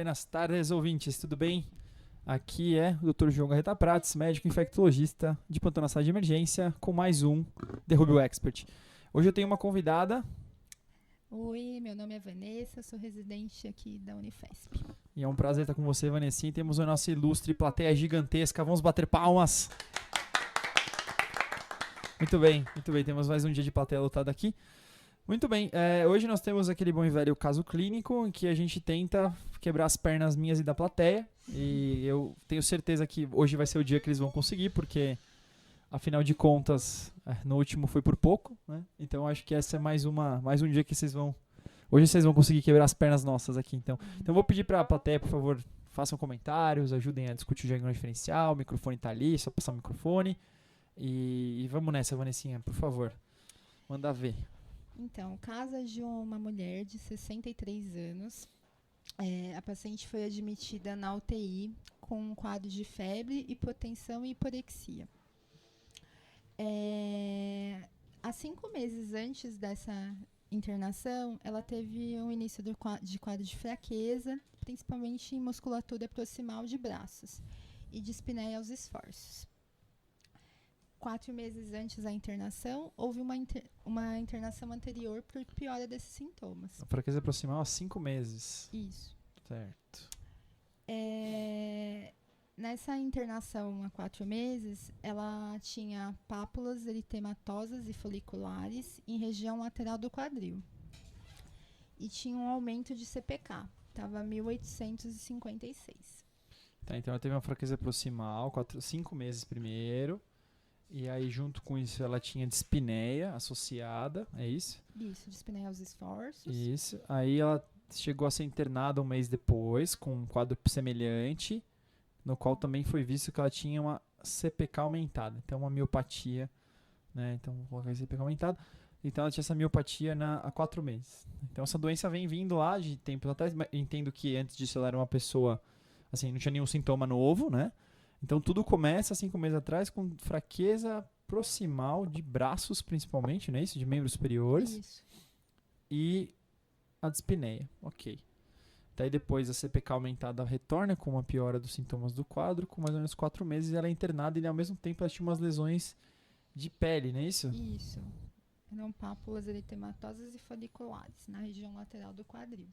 Buenas tardes, ouvintes, tudo bem? Aqui é o Dr. João Garreta Prates, médico infectologista de plantão na sala de emergência, com mais um Derrube o Expert. Hoje eu tenho uma convidada. Oi, meu nome é Vanessa, sou residente aqui da Unifesp. E é um prazer estar com você, Vanessa. E temos a nossa ilustre plateia gigantesca. Vamos bater palmas. Muito bem. Temos mais um dia de plateia lotada aqui. Muito bem, hoje nós temos aquele bom e velho caso clínico em que a gente tenta quebrar as pernas minhas e da plateia. E eu tenho certeza que hoje vai ser o dia que eles vão conseguir, porque afinal de contas, no último foi por pouco, né? Então acho que essa é mais um dia que hoje vocês vão conseguir quebrar as pernas nossas aqui. Então eu vou pedir para a plateia, por favor, façam comentários, ajudem a discutir o diagnóstico diferencial, o microfone tá ali, só passar o microfone. E vamos nessa, Vanessinha, por favor. Manda ver. Então, o caso é de uma mulher de 63 anos. A paciente foi admitida na UTI com um quadro de febre, hipotensão e hiporexia. Há 5 meses antes dessa internação, ela teve um início de quadro de fraqueza, principalmente em musculatura proximal de braços e dispneia aos esforços. 4 meses antes da internação, houve uma internação anterior por piora desses sintomas. A fraqueza proximal há 5 meses. Isso. Certo. Nessa internação há 4 meses, ela tinha pápulas eritematosas e foliculares em região lateral do quadril. E tinha um aumento de CPK, estava 1856. Tá, então ela teve uma fraqueza proximal, 5 meses primeiro. E aí, junto com isso, ela tinha dispneia associada, é isso? Isso, dispneia aos esforços. Isso. Aí ela chegou a ser internada um mês depois, com um quadro semelhante, no qual também foi visto que ela tinha uma CPK aumentada. Então, uma miopatia, né? Então, vou colocar CPK aumentada. Então, ela tinha essa miopatia há 4 meses. Então, essa doença vem vindo lá de tempos atrás. Entendo que antes disso ela era uma pessoa, assim, não tinha nenhum sintoma novo, né? Então tudo começa 5 meses atrás com fraqueza proximal de braços, principalmente, não é isso? De membros superiores. Isso. E a dispneia, ok. Daí depois a CPK aumentada retorna com uma piora dos sintomas do quadro, com mais ou menos 4 meses ela é internada e ao mesmo tempo ela tinha umas lesões de pele, não é isso? Isso. Eram pápulas eritematosas e foliculares na região lateral do quadril.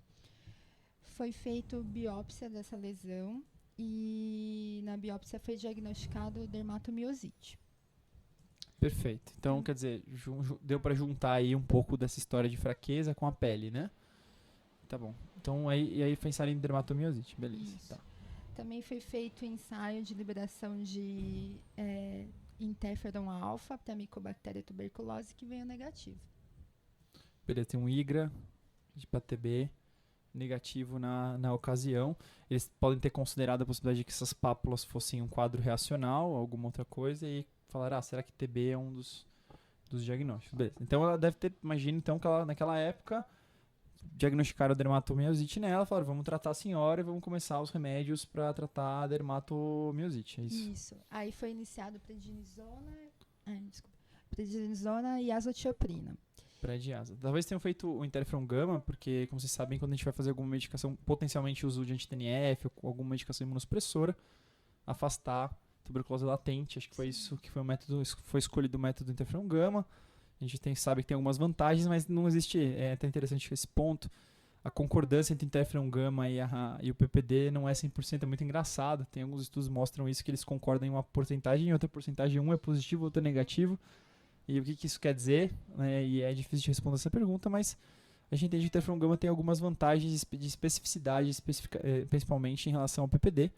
Foi feita biópsia dessa lesão. E na biópsia foi diagnosticado dermatomiosite. Perfeito. Então, quer dizer, deu para juntar aí um pouco dessa história de fraqueza com a pele, né? Tá bom. Então, aí pensaram em dermatomiosite. Beleza. Tá. Também foi feito ensaio de liberação de interferon alfa para micobactéria tuberculose, que veio negativo. Beleza, tem um IGRA de PATB negativo na ocasião. Eles podem ter considerado a possibilidade de que essas pápulas fossem um quadro reacional, alguma outra coisa, e falar, será que TB é um dos diagnósticos? Beleza. Então ela deve ter, imagina então que ela, naquela época, diagnosticaram a dermatomiosite nela, falaram, vamos tratar a senhora e vamos começar os remédios para tratar a dermatomiosite, é isso? Isso. Aí foi iniciado prednisona e azotioprina. Pré-diasa. Talvez tenham feito o interferon gama, porque, como vocês sabem, quando a gente vai fazer alguma medicação, potencialmente uso de anti-TNF ou alguma medicação imunossupressora, afastar tuberculose latente. Acho que foi isso que foi o método, foi escolhido o método interferon gama. A gente sabe que tem algumas vantagens, mas não existe, é até interessante esse ponto, a concordância entre interferon gama e o PPD não é 100%, é muito engraçado. Tem alguns estudos que mostram isso, que eles concordam em uma porcentagem, em outra porcentagem um é positivo, outro é negativo. E o que isso quer dizer, né? E é difícil de responder essa pergunta, mas a gente entende que o interferon gama tem algumas vantagens de especificidade, principalmente em relação ao PPD.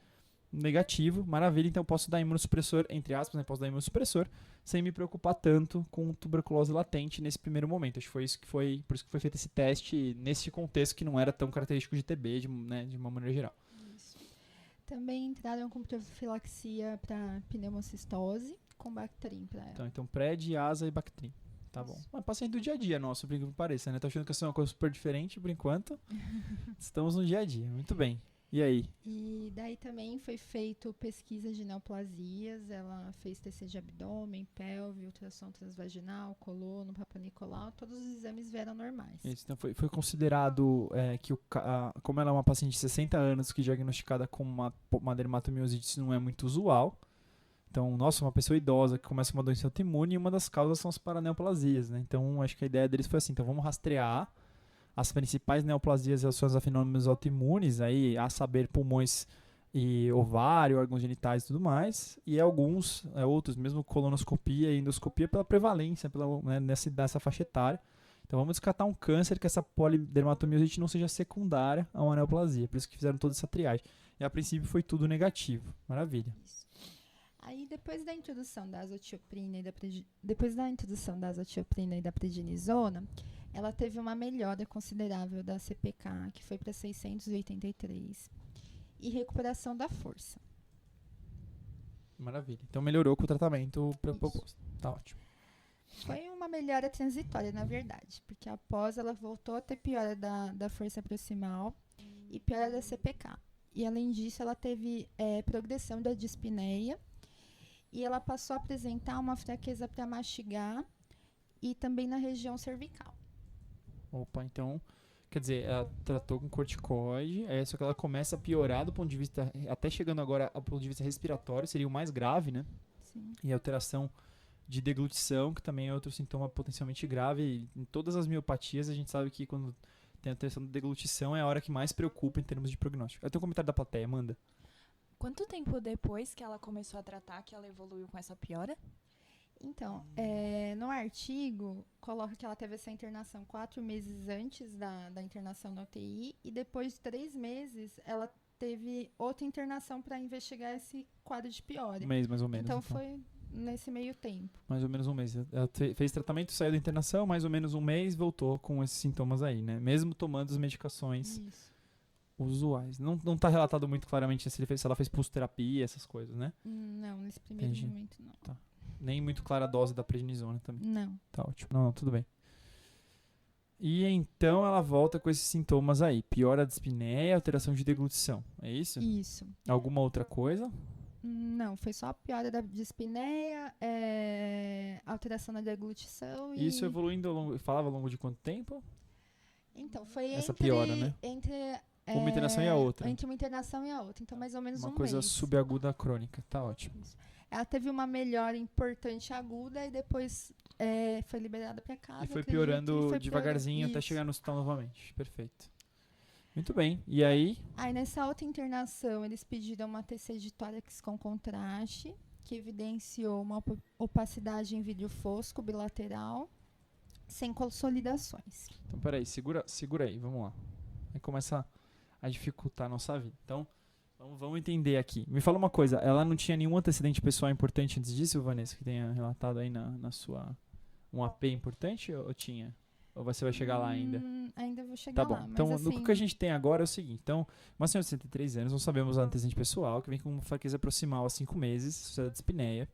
Negativo, maravilha, então eu posso dar imunossupressor, entre aspas, né? Posso dar imunossupressor sem me preocupar tanto com tuberculose latente nesse primeiro momento. Acho que por isso que foi feito esse teste nesse contexto que não era tão característico de TB, de uma maneira geral. Isso. Também entraram com profilaxia para pneumocistose, com Bactrim para ela. Então pré-diasa e Bactrim. Tá bom. Mas paciente do dia a dia nosso, por incrível que pareça, né? Tô achando que isso é uma coisa super diferente por enquanto. Estamos no dia a dia. Muito bem. E aí? E daí também foi feito pesquisa de neoplasias, ela fez TC de abdômen, pelve, ultrassom transvaginal, colono, Papanicolau, todos os exames vieram normais. Isso, então foi considerado que, como ela é uma paciente de 60 anos que é diagnosticada com uma dermatomiosite, isso não é muito usual. Então, nossa, uma pessoa idosa que começa com uma doença autoimune e uma das causas são as paraneoplasias, né? Então, acho que a ideia deles foi assim, então vamos rastrear as principais neoplasias relacionadas a fenômenos autoimunes, aí, a saber, pulmões e ovário, órgãos genitais e tudo mais, e alguns, outros, mesmo colonoscopia e endoscopia, pela prevalência, né, nessa faixa etária. Então vamos descartar um câncer que essa polidermatomiosite não seja secundária a uma neoplasia, por isso que fizeram toda essa triagem. E a princípio foi tudo negativo, maravilha. Isso. Aí depois da introdução da azotioprina e da prednisona, ela teve uma melhora considerável da CPK, que foi para 683, e recuperação da força. Maravilha. Então melhorou com o tratamento proposto. Tá ótimo. Foi uma melhora transitória, na verdade, porque após ela voltou a ter piora da força proximal e piora da CPK. E além disso, ela teve progressão da dispneia e ela passou a apresentar uma fraqueza para mastigar e também na região cervical. Opa, então, quer dizer, ela tratou com corticoide, só que ela começa a piorar do ponto de vista, até chegando agora ao ponto de vista respiratório, seria o mais grave, né? Sim. E alteração de deglutição, que também é outro sintoma potencialmente grave. E em todas as miopatias, a gente sabe que quando tem alteração de deglutição é a hora que mais preocupa em termos de prognóstico. Eu tenho um comentário da plateia, manda. Quanto tempo depois que ela começou a tratar que ela evoluiu com essa piora? Então, no artigo, coloca que ela teve essa internação 4 meses antes da internação na UTI e depois de 3 meses ela teve outra internação para investigar esse quadro de piora. Um mês, mais ou menos. Então foi nesse meio tempo. Mais ou menos um mês. Ela fez tratamento, saiu da internação, mais ou menos um mês, voltou com esses sintomas aí, né? Mesmo tomando as medicações usuais. Não tá relatado muito claramente se ela fez pulsoterapia, essas coisas, né? Não, nesse primeiro momento não. Tá. Nem muito clara a dose da prednisona também. Não. Tá ótimo. Não, tudo bem. E então ela volta com esses sintomas aí. Piora da dispneia, alteração de deglutição. É isso? Isso. Alguma outra coisa? Não, foi só a piora da dispneia, alteração na deglutição e... Isso evoluindo falava ao longo de quanto tempo? Então, foi essa piora, né? entre uma internação e a outra. Entre uma internação e a outra. Então, mais ou menos um mês. Uma coisa subaguda crônica. Tá ótimo. Isso. Ela teve uma melhora importante aguda e depois foi liberada para casa. E foi piorando devagarzinho até chegar no hospital novamente. Perfeito. Muito bem. E aí? Aí nessa outra internação, eles pediram uma TC de tórax com contraste, que evidenciou uma opacidade em vidro fosco bilateral, sem consolidações. Então, peraí, segura aí, vamos lá. Aí começa a dificultar a nossa vida. Então, vamos entender aqui. Me fala uma coisa, ela não tinha nenhum antecedente pessoal importante antes disso, Vanessa, que tenha relatado aí na sua... Um AP importante ou tinha? Ou você vai chegar lá ainda? Ainda vou chegar lá. Tá bom. Então, mas, o que a gente tem agora é o seguinte. Então, uma senhora de 63 anos, não sabemos o antecedente pessoal, que vem com uma fraqueza proximal há 5 meses, sociedade de dispneia.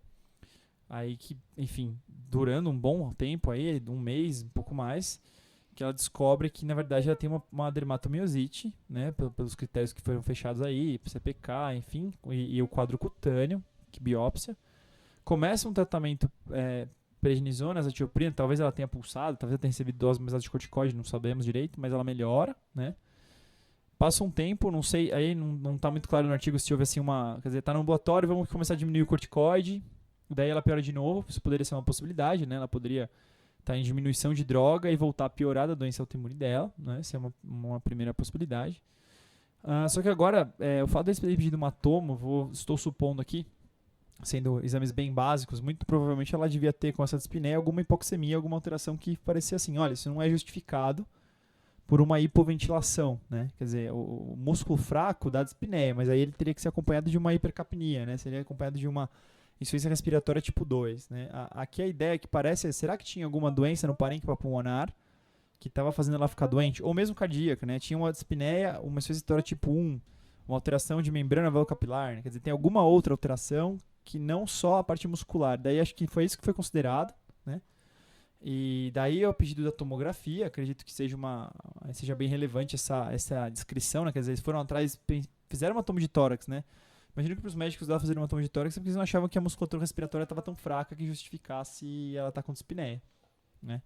Aí que, enfim, durando um bom tempo aí, um mês, um pouco mais, que ela descobre que, na verdade, ela tem uma dermatomiosite, né, pelos critérios que foram fechados aí, CPK, enfim, e o quadro cutâneo, que biópsia. Começa um tratamento prednisona, azatioprina, talvez ela tenha pulsado, talvez ela tenha recebido dose mais de corticoide, não sabemos direito, mas ela melhora, né? Passa um tempo, não sei, aí não tá muito claro no artigo se houve assim quer dizer, tá no ambulatório, vamos começar a diminuir o corticoide, daí ela piora de novo, isso poderia ser uma possibilidade, né? Ela poderia estar em diminuição de droga e voltar a piorar da doença autoimune dela, né? Essa é uma primeira possibilidade. Só que agora, o fato desse pedido de uma tomo, estou supondo aqui, sendo exames bem básicos, muito provavelmente ela devia ter com essa dispneia alguma hipoxemia, alguma alteração que parecia assim, olha, isso não é justificado por uma hipoventilação, né? Quer dizer, o músculo fraco dá dispneia, mas aí ele teria que ser acompanhado de uma hipercapnia, né? Seria acompanhado de uma insuficiência respiratória tipo 2, né? Aqui a ideia que parece será que tinha alguma doença no parênquima pulmonar que estava fazendo ela ficar doente? Ou mesmo cardíaca, né? Tinha uma dispneia, uma insuficiência respiratória tipo 1, uma alteração de membrana velocapilar, né? Quer dizer, tem alguma outra alteração que não só a parte muscular. Daí acho que foi isso que foi considerado, né? E daí o pedido da tomografia, acredito que seja bem relevante essa descrição, né? Quer dizer, eles foram atrás fizeram uma tomo de tórax, né? Imagina que para os médicos dela fazerem uma tomo de tórax é porque eles não achavam que a musculatura respiratória estava tão fraca que justificasse ela estar com dispneia, né?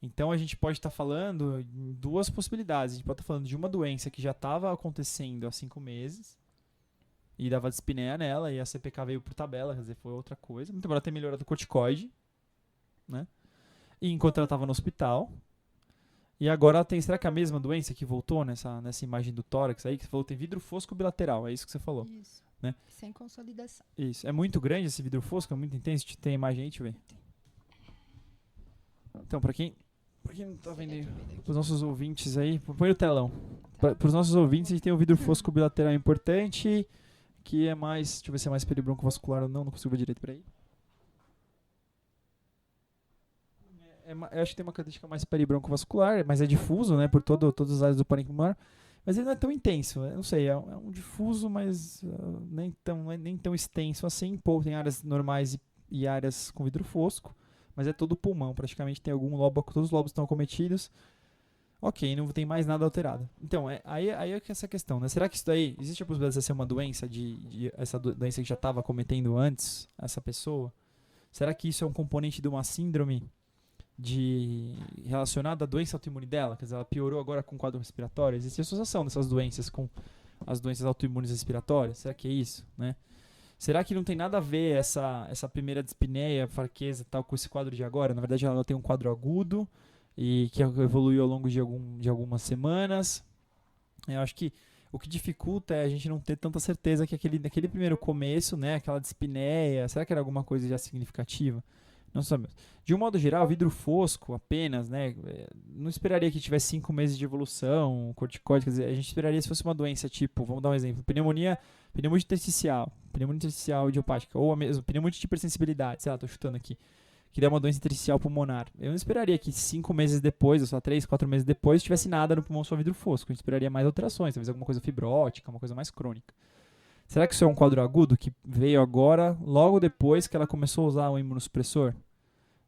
Então a gente pode estar falando em duas possibilidades. A gente pode estar falando de uma doença que já estava acontecendo há 5 meses e dava dispneia nela e a CPK veio por tabela, quer dizer, foi outra coisa. Muito embora tenha melhorado o corticoide, né? E enquanto ela estava no hospital. E agora ela tem, será que é a mesma doença que voltou nessa imagem do tórax aí, que você falou, tem vidro fosco bilateral, é isso que você falou? Isso. Né? Sem consolidação. Isso. É muito grande esse vidro fosco? É muito intenso? Tem imagem aí? Deixa eu ver. Então, pra quem não tá vendo aí, pros nossos ouvintes aí, põe no telão. Pros nossos ouvintes, a gente tem o vidro fosco bilateral importante, que é mais, deixa eu ver se é mais peribroncovascular ou não consigo ver direito, peraí. Eu acho que tem uma característica mais peribroncovascular, mas é difuso, né, por todas as áreas do parênquima pulmonar. Mas ele não é tão intenso, eu não sei, é um difuso, mas não é nem tão extenso assim. Pô, tem áreas normais e áreas com vidro fosco, mas é todo o pulmão, praticamente tem algum lobo, todos os lobos estão acometidos. Ok, não tem mais nada alterado. Então, aí é que essa questão, né? Será que isso daí, existe a possibilidade de ser uma doença, essa doença que já estava cometendo antes, essa pessoa? Será que isso é um componente de uma síndrome relacionada à doença autoimune dela? Quer dizer, ela piorou agora com o quadro respiratório? Existe associação dessas doenças com as doenças autoimunes respiratórias? Será que é isso, né? Será que não tem nada a ver essa primeira dispneia, fraqueza e tal com esse quadro de agora? Na verdade, ela tem um quadro agudo e que evoluiu ao longo de algumas semanas. Eu acho que o que dificulta é a gente não ter tanta certeza que naquele primeiro começo, né, aquela dispneia, será que era alguma coisa já significativa? Não sabemos. De um modo geral, vidro fosco apenas, né? Não esperaria que tivesse 5 meses de evolução, corticoide, quer dizer, a gente esperaria se fosse uma doença tipo, vamos dar um exemplo, pneumonia intersticial idiopática, ou a mesma pneumonia de hipersensibilidade, sei lá, tô chutando aqui, que dá uma doença intersticial pulmonar. Eu não esperaria que 5 meses depois, ou só 3, 4 meses depois, tivesse nada no pulmão só vidro fosco. A gente esperaria mais alterações, talvez alguma coisa fibrótica, uma coisa mais crônica. Será que isso é um quadro agudo que veio agora, logo depois que ela começou a usar o imunossupressor?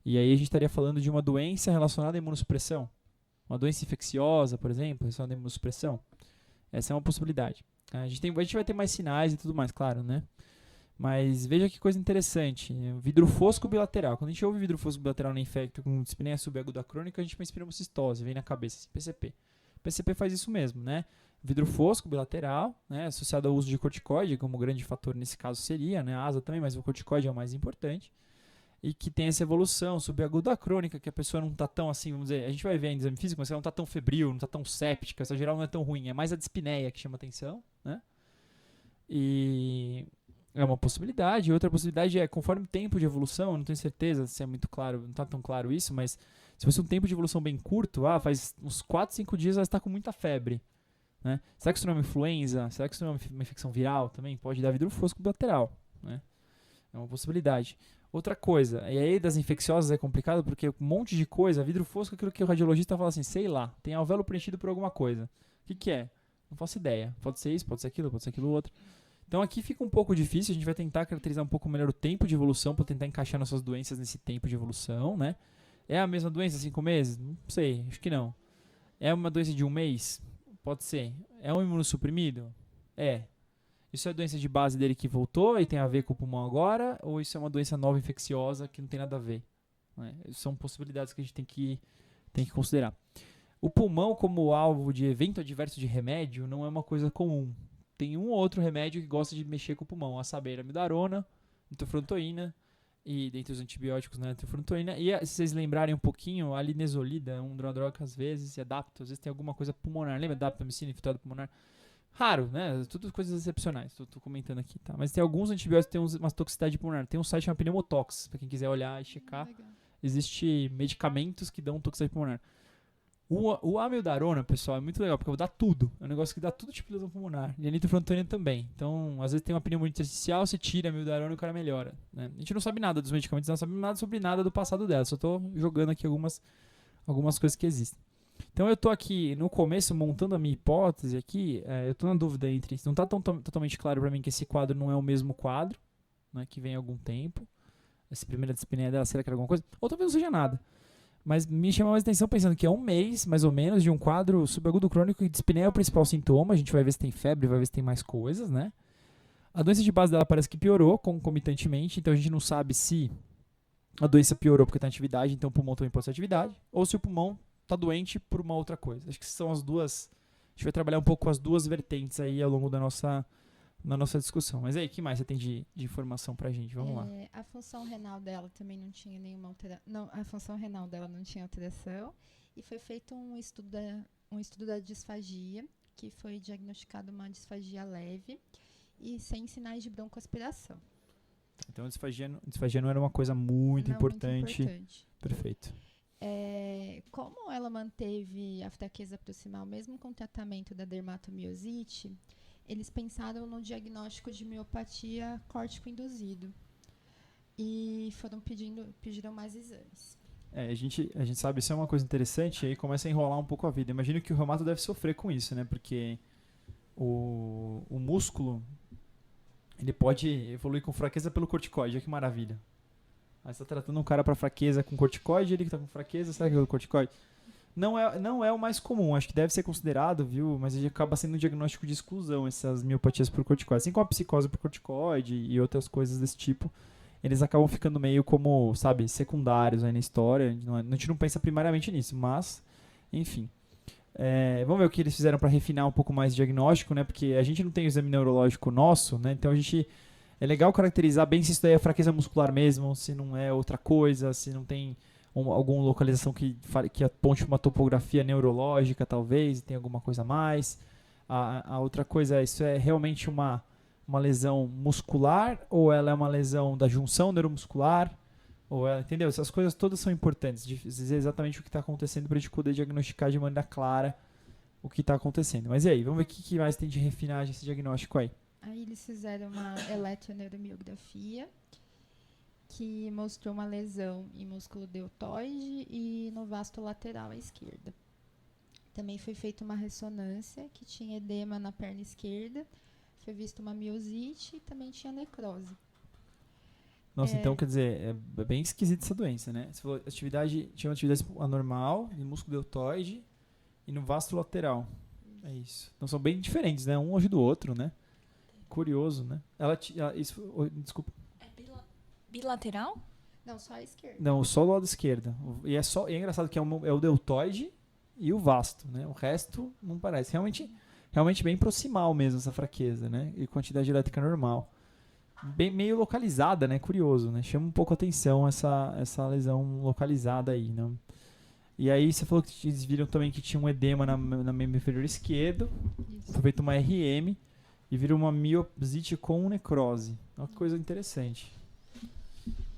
E aí a gente estaria falando de uma doença relacionada à imunossupressão. Uma doença infecciosa, por exemplo, relacionada à imunossupressão. Essa é uma possibilidade. A gente vai ter mais sinais e tudo mais, claro, né? Mas veja que coisa interessante. Vidro fosco bilateral. Quando a gente ouve vidro fosco bilateral na infecto com dispneia subaguda crônica, a gente pensa em pneumocistose, vem na cabeça esse PCP. O PCP faz isso mesmo, né? Vidro fosco bilateral, né, associado ao uso de corticoide, como grande fator nesse caso seria, né, a asa também, mas o corticoide é o mais importante, e que tem essa evolução subaguda crônica, que a pessoa não está tão assim, vamos dizer, a gente vai ver em exame físico, mas ela não está tão febril, não está tão séptica, essa geral não é tão ruim, é mais a dispneia que chama atenção, né, e é uma possibilidade. Outra possibilidade é, conforme o tempo de evolução, eu não tenho certeza se é muito claro, não está tão claro isso, mas se fosse um tempo de evolução bem curto, faz uns 4, 5 dias ela está com muita febre, né? Será que isso não é uma influenza? Será que isso não é uma infecção viral também? Pode dar vidro fosco bilateral, né? É uma possibilidade. Outra coisa, e aí das infecciosas é complicado porque um monte de coisa, vidro fosco é aquilo que o radiologista fala assim, sei lá, tem alvéolo preenchido por alguma coisa. O que é? Não faço ideia. Pode ser isso, pode ser aquilo outro. Então aqui fica um pouco difícil, a gente vai tentar caracterizar um pouco melhor o tempo de evolução para tentar encaixar nossas doenças nesse tempo de evolução, né? É a mesma doença, 5 meses? Não sei, acho que não. É uma doença de 1 mês? Pode ser. É um imunossuprimido? É. Isso é doença de base dele que voltou e tem a ver com o pulmão agora? Ou isso é uma doença nova infecciosa que não tem nada a ver? Né? São possibilidades que a gente tem que considerar. O pulmão como alvo de evento adverso de remédio não é uma coisa comum. Tem um ou outro remédio que gosta de mexer com o pulmão, a saber, amiodarona, nitrofrantoína, e dentre os antibióticos, né, nitrofrantoína. E se vocês lembrarem um pouquinho, a linezolida é uma droga que às vezes adapta, às vezes tem alguma coisa pulmonar. Lembra daptomicina, infiltrado pulmonar? Raro, né? Tudo coisas excepcionais, tô comentando aqui, tá? Mas tem alguns antibióticos que têm uma toxicidade pulmonar. Tem um site chamado Pneumotox, pra quem quiser olhar e checar. Existem medicamentos que dão toxicidade pulmonar. O amiodarona, pessoal, é muito legal, porque dá tudo. É um negócio que dá tudo tipo de lesão pulmonar. E a nitrofrantoína também. Então, às vezes tem uma pneumonia intersticial, você tira a amiodarona e o cara melhora, né? A gente não sabe nada dos medicamentos, não sabe nada sobre nada do passado dela. Só tô jogando aqui algumas coisas que existem. Então, eu tô aqui no começo montando a minha hipótese aqui. Eu tô na dúvida entre... Não tá totalmente claro pra mim que esse quadro não é o mesmo quadro, né, que vem há algum tempo. Essa primeira dispneia dela, será que era alguma coisa? Ou talvez não seja nada. Mas me chama mais atenção pensando que é um mês, mais ou menos, de um quadro subagudo crônico e dispneia é o principal sintoma. A gente vai ver se tem febre, vai ver se tem mais coisas, né? A doença de base dela parece que piorou concomitantemente, então a gente não sabe se a doença piorou porque tá em atividade, então o pulmão também pode ser atividade, ou se o pulmão tá doente por uma outra coisa. Acho que são as duas. A gente vai trabalhar um pouco com as duas vertentes aí ao longo da nossa discussão. Mas aí, o que mais você tem de informação pra gente? Vamos lá. A função renal dela também não tinha nenhuma alteração. A função renal dela não tinha alteração. E foi feito um estudo da disfagia, que foi diagnosticado uma disfagia leve e sem sinais de broncoaspiração. Então a disfagia não era uma coisa muito importante. Perfeito. Como ela manteve a fraqueza proximal mesmo com o tratamento da dermatomiosite, eles pensaram no diagnóstico de miopatia córtico-induzido e pediram mais exames. A gente sabe, isso é uma coisa interessante, e aí começa a enrolar um pouco a vida. Imagino que o reumato deve sofrer com isso, né? Porque o músculo, ele pode evoluir com fraqueza pelo corticoide, olha que maravilha. Aí você tá tratando um cara para fraqueza com corticoide, ele que tá com fraqueza, será que é o corticoide? Não é o mais comum, acho que deve ser considerado, viu? Mas ele acaba sendo um diagnóstico de exclusão, essas miopatias por corticoide. Assim como a psicose por corticoide e outras coisas desse tipo, eles acabam ficando meio como, sabe, secundários aí na história. A gente não pensa primariamente nisso, mas, enfim. Vamos ver o que eles fizeram para refinar um pouco mais o diagnóstico, né? Porque a gente não tem o exame neurológico nosso, né? Então é legal caracterizar bem se isso daí é fraqueza muscular mesmo, se não é outra coisa, se não tem alguma localização que aponte uma topografia neurológica, talvez, tem alguma coisa a mais. A outra coisa, isso é realmente uma lesão muscular ou ela é uma lesão da junção neuromuscular? Entendeu? Essas coisas todas são importantes, de dizer exatamente o que está acontecendo para a gente poder diagnosticar de maneira clara o que está acontecendo. Mas e aí, vamos ver o que mais tem de refinagem esse diagnóstico aí. Aí eles fizeram uma eletroneuromiografia que mostrou uma lesão em músculo deltoide e no vasto lateral à esquerda. Também foi feita uma ressonância que tinha edema na perna esquerda, foi vista uma miosite e também tinha necrose. Nossa, então quer dizer, é bem esquisita essa doença, né? Você falou tinha uma atividade anormal no músculo deltoide e no vasto lateral. É isso. Então são bem diferentes, né? Um longe do outro, né? Curioso, né? Desculpa. Bilateral? Não, só a esquerda. Não, só o lado esquerdo. E é engraçado que é o deltoide e o vasto, né? O resto não parece. Realmente bem proximal mesmo essa fraqueza, né? E quantidade elétrica normal. Meio localizada, né? Curioso, né? Chama um pouco a atenção essa lesão localizada aí, né? E aí você falou que eles viram também que tinha um edema na membro inferior esquerdo. Isso. Foi feito uma RM e virou uma miosite com necrose. Uma coisa interessante.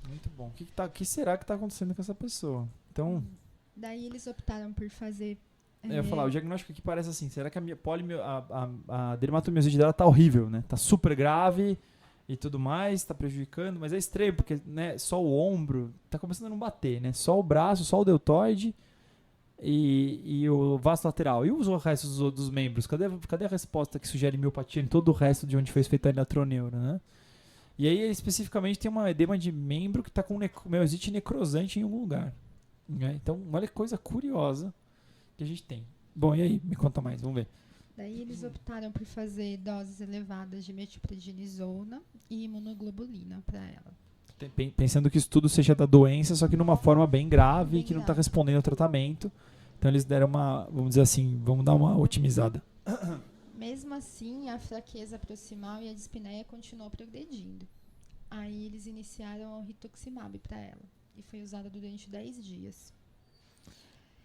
Muito bom. O que será que está acontecendo com essa pessoa? Então, daí eles optaram por fazer... Eu ia falar, o diagnóstico aqui parece assim, será que a dermatomiosite dela tá horrível, né? Tá super grave e tudo mais, tá prejudicando, mas é estranho, porque né, só o ombro tá começando a não bater, né? Só o braço, só o deltoide e o vasto lateral. E os restos dos membros? Cadê a resposta que sugere miopatia em todo o resto de onde foi feita a eletroneuro, né? E aí, especificamente, tem uma edema de membro que está com miosite necrosante em algum lugar. Né? Então, olha que coisa curiosa que a gente tem. Bom, e aí? Me conta mais, vamos ver. Daí eles optaram por fazer doses elevadas de metilprednisona e imunoglobulina para ela. Pensando que isso tudo seja da doença, só que numa forma bem grave, que não está respondendo ao tratamento. Então, eles deram vamos dizer assim, vamos dar uma otimizada. Mesmo assim, a fraqueza proximal e a dispneia continuou progredindo. Aí eles iniciaram o rituximab para ela e foi usada durante 10 dias.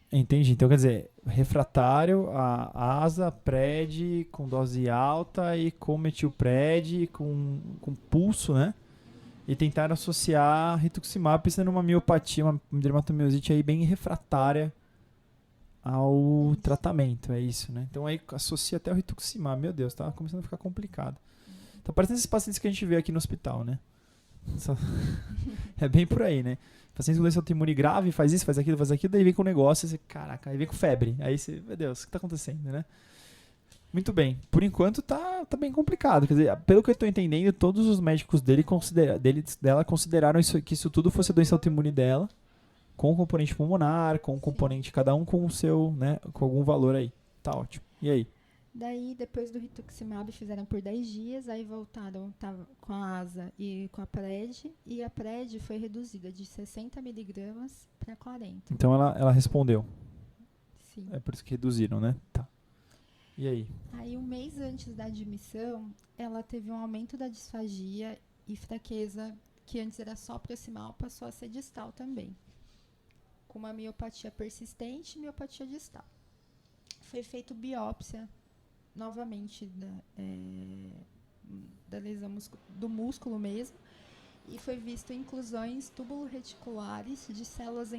Entendi. Então, quer dizer, refratário, a ASA, PRED com dose alta e com metilpred, com pulso, né? E tentaram associar rituximab pensando numa miopatia, uma dermatomiosite aí bem refratária ao tratamento, é isso, né? Então aí associa até o rituximab, meu Deus, tá começando a ficar complicado. Tá parecendo esses pacientes que a gente vê aqui no hospital, né? É bem por aí, né? Paciente com doença autoimune grave, faz isso, faz aquilo, daí vem com o negócio, você, caraca, aí vem com febre. Aí você, meu Deus, o que tá acontecendo, né? Muito bem. Por enquanto tá bem complicado. Quer dizer, pelo que eu tô entendendo, todos os médicos dela consideraram que isso tudo fosse a doença autoimune dela. com o componente pulmonar, com o componente, cada um com o seu, né, com algum valor aí. Tá ótimo. E aí? Daí, depois do rituximab, fizeram por 10 dias, aí voltaram com a ASA e com a PRED, e a PRED foi reduzida de 60 miligramas para 40. Então ela respondeu. Sim. É por isso que reduziram, né? Tá. E aí? Aí, um mês antes da admissão, ela teve um aumento da disfagia e fraqueza, que antes era só proximal, passou a ser distal também, com uma miopatia persistente e miopatia distal. Foi feita biópsia novamente da lesão do músculo mesmo, e foi visto inclusões tubulo-reticulares de células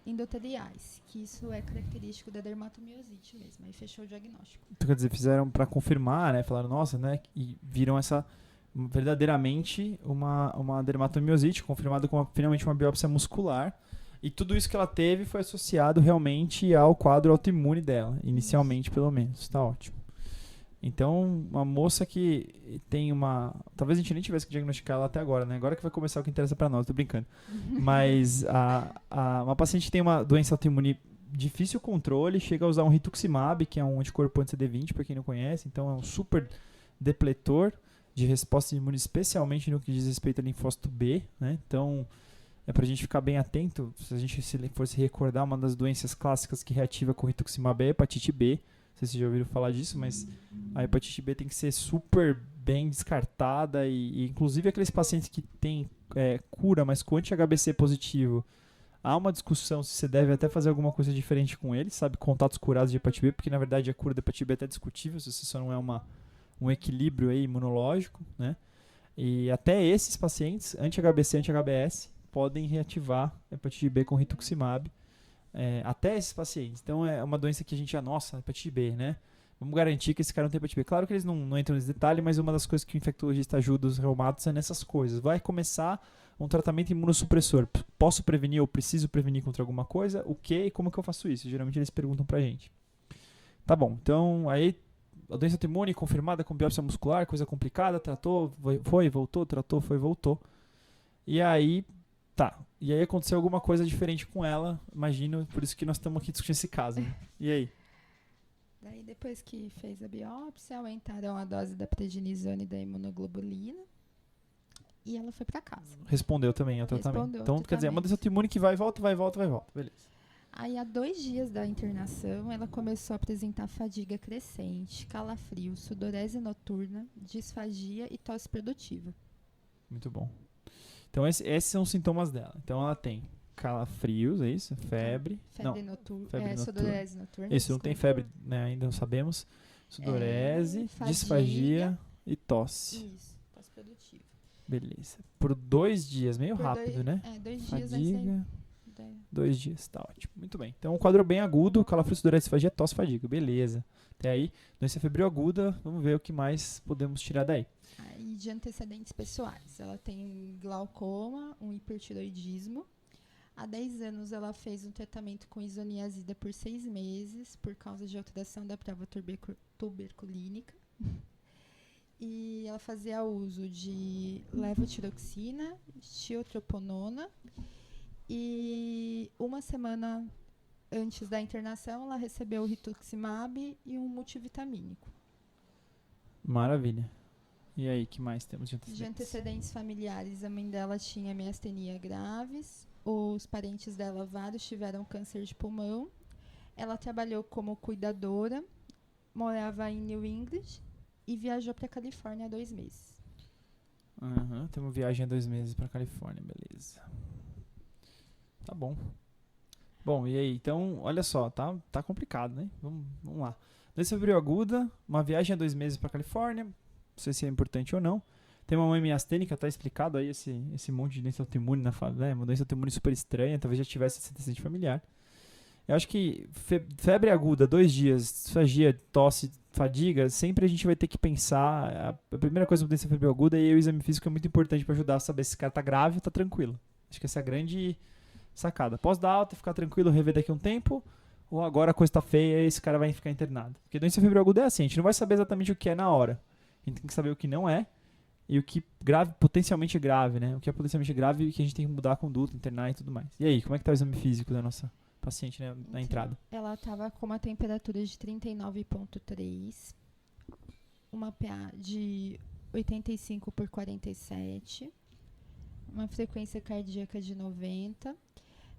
endoteliais, que isso é característico da dermatomiosite mesmo. Aí fechou o diagnóstico. Então, quer dizer, fizeram para confirmar, né? Falaram, nossa, né? E viram essa verdadeiramente uma dermatomiosite, confirmada com finalmente uma biópsia muscular. E tudo isso que ela teve foi associado realmente ao quadro autoimune dela, inicialmente pelo menos. Tá ótimo. Então, uma moça que tem uma... Talvez a gente nem tivesse que diagnosticar ela até agora, né? Agora que vai começar o que interessa pra nós, tô brincando. Mas uma paciente que tem uma doença autoimune difícil controle, chega a usar um rituximab, que é um anticorpo anti-CD20, pra quem não conhece. Então, é um super depletor de resposta imune, especialmente no que diz respeito ao linfócito B, né? Então, é pra gente ficar bem atento. Se a gente for se recordar, uma das doenças clássicas que reativa com rituximab é a hepatite B. Não sei se vocês já ouviram falar disso, mas a hepatite B tem que ser super bem descartada e inclusive aqueles pacientes que têm cura, mas com anti-HBC positivo, há uma discussão se você deve até fazer alguma coisa diferente com eles, sabe? Contatos curados de hepatite B, porque na verdade a cura da hepatite B é até discutível, se você só não é um equilíbrio aí imunológico, né? E até esses pacientes, anti-HBC e anti-HBS, podem reativar a hepatite B com rituximab. Até esses pacientes. Então é uma doença que a gente nossa, hepatite B, né? Vamos garantir que esse cara não tem hepatite B. Claro que eles não entram nesse detalhe, mas uma das coisas que o infectologista ajuda os reumatos é nessas coisas. Vai começar um tratamento imunossupressor. Posso prevenir ou preciso prevenir contra alguma coisa? O que e como que eu faço isso? Geralmente eles perguntam pra gente. Tá bom, então aí a doença autoimune confirmada com biópsia muscular, coisa complicada, tratou, foi, voltou, tratou, foi, voltou. E aí... Tá, e aí aconteceu alguma coisa diferente com ela, imagino, por isso que nós estamos aqui discutindo esse caso, né? E aí? Daí, depois que fez a biópsia, aumentaram a dose da prednisona e da imunoglobulina, e ela foi pra casa. Respondeu também ao tratamento. Então, quer dizer, é uma doença autoimune que vai e volta, vai e volta, vai e volta, beleza. Aí, há 2 dias da internação, ela começou a apresentar fadiga crescente, calafrio, sudorese noturna, disfagia e tosse produtiva. Muito bom. Então, esses são os sintomas dela. Então, ela tem calafrios, é isso? Febre. Febre noturna. Sudorese noturna. Isso, não tem febre, né? Ainda não sabemos. Sudorese, disfagia e tosse. Isso, tosse produtiva. Beleza. Por 2 dias, meio rápido, né? 2 dias. Fadiga. 2 dias, tá ótimo. Muito bem. Então, um quadro bem agudo, calafrio, sudorese, disfagia, tosse, fadiga. Beleza. Até aí, doença febril aguda. Vamos ver o que mais podemos tirar daí. E de antecedentes pessoais. Ela tem glaucoma, um hipertiroidismo. Há 10 anos ela fez um tratamento com isoniazida por 6 meses, por causa de alteração da prova tuberculínica. E ela fazia uso de levotiroxina, tiotroponona. E uma semana antes da internação, ela recebeu o rituximab e um multivitamínico. Maravilha. E aí, que mais temos de antecedentes? De antecedentes familiares, a mãe dela tinha miastenia graves, os parentes dela, vários, tiveram câncer de pulmão. Ela trabalhou como cuidadora, morava em New England e viajou para a Califórnia há 2 meses. Tem uma viagem há 2 meses para Califórnia, beleza. Tá bom. Bom, e aí? Então, olha só, tá complicado, né? Vamos lá. Doença febril aguda, uma viagem há 2 meses para Califórnia. Não sei se é importante ou não. Tem uma mãe miastênica, tá explicado aí esse monte de doença autoimune na família, né? Uma doença autoimune super estranha, talvez já tivesse esse antecedente familiar. Eu acho que febre aguda, 2 dias, disfagia, tosse, fadiga, sempre a gente vai ter que pensar. A primeira coisa da doença febril aguda é o exame físico é muito importante para ajudar a saber se esse cara tá grave ou tá tranquilo. Acho que essa é a grande sacada. Após dar alta, ficar tranquilo, rever daqui a um tempo, ou agora a coisa tá feia e esse cara vai ficar internado. Porque doença febril aguda é assim, a gente não vai saber exatamente o que é na hora. A gente tem que saber o que não é e o que potencialmente grave, né? O que é potencialmente grave e que a gente tem que mudar a conduta, internar e tudo mais. E aí, como é que tá o exame físico da nossa paciente, né, na Então, entrada? Ela estava com uma temperatura de 39,3, uma PA de 85 por 47, uma frequência cardíaca de 90.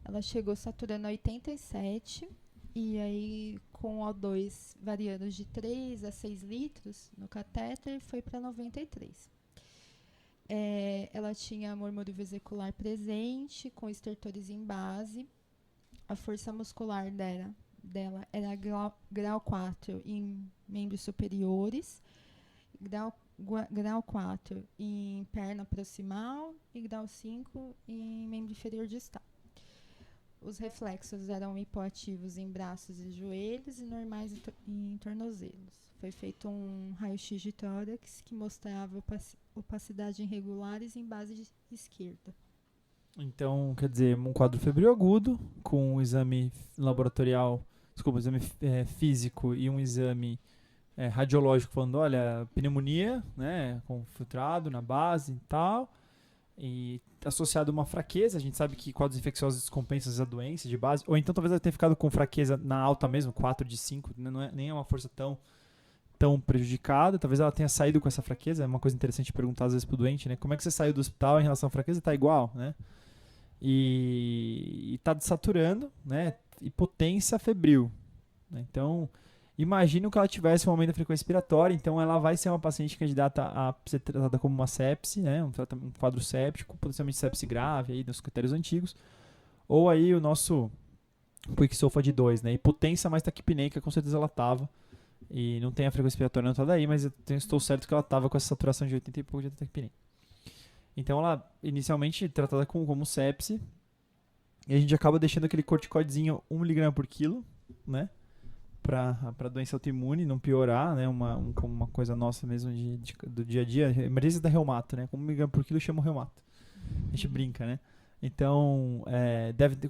Ela chegou saturando 87 e aí com o O2 variando de 3 a 6 litros no catéter foi para 93. Ela tinha murmúrio vesicular presente, com estertores em base. A força muscular dela era grau 4 em membros superiores, grau 4 em perna proximal e grau 5 em membro inferior distal. Os reflexos eram hipoativos em braços e joelhos e normais em tornozelos. Foi feito um raio-x de tórax que mostrava opacidade irregulares em base esquerda. Então, quer dizer, um quadro febril agudo, com um exame laboratorial, desculpa, um exame físico e um exame radiológico falando, olha, pneumonia, né, com filtrado na base e tal, e associado a uma fraqueza. A gente sabe que quadros infecciosos descompensam a doença de base, ou então talvez ela tenha ficado com fraqueza na alta mesmo, 4 de 5, nem é uma força tão prejudicada, talvez ela tenha saído com essa fraqueza. É uma coisa interessante perguntar às vezes pro doente, né, como é que você saiu do hospital em relação à fraqueza? Tá igual, né, e tá desaturando, né, e potência febril, né? Então, imagino que ela tivesse um aumento da frequência respiratória, então ela vai ser uma paciente candidata a ser tratada como uma sepse, né, um quadro séptico, potencialmente sepse grave, aí nos critérios antigos, ou aí o nosso Quicksilva de 2, né, hipotência mais taquipneica, com certeza ela tava, e não tem a frequência respiratória não tá daí, mas estou certo que ela tava com essa saturação de 80 e pouco de taquipneica. Então ela, inicialmente, tratada como sepse, e a gente acaba deixando aquele corticoidezinho 1mg por quilo, né, para doença autoimune não piorar, né, como uma coisa nossa mesmo do dia a dia, emergência da reumato, né, como 1mg por quilo chama o reumato. A gente brinca, né. Então,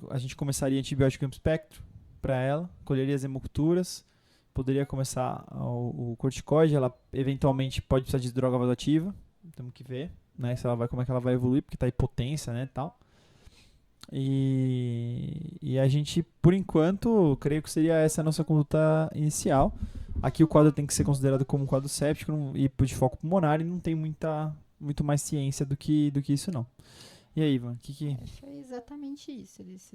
a gente começaria antibiótico amplo espectro para ela, colheria as hemoculturas, poderia começar o corticoide, ela eventualmente pode precisar de droga vasoativa, temos que ver, né, como é que ela vai evoluir, porque está em potência, né, tal. E a gente, por enquanto, creio que seria essa a nossa conduta inicial. Aqui o quadro tem que ser considerado como um quadro séptico e de foco pulmonar, e não tem muito mais ciência do que isso não. E aí, Ivan, Foi exatamente isso. Eles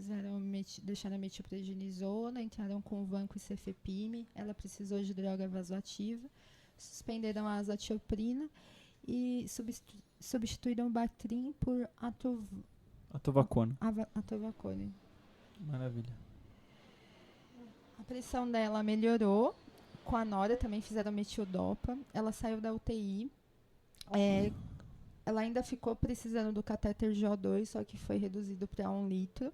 deixaram a metilprednisona, entraram com vanco e cefepime, ela precisou de droga vasoativa, suspenderam a azatioprina e substituíram o Bactrim por Atovacona. Atovacone. Maravilha. A pressão dela melhorou. Com a Nora também fizeram metildopa. Ela saiu da UTI. Ela ainda ficou precisando do catéter GO2, só que foi reduzido para 1 litro.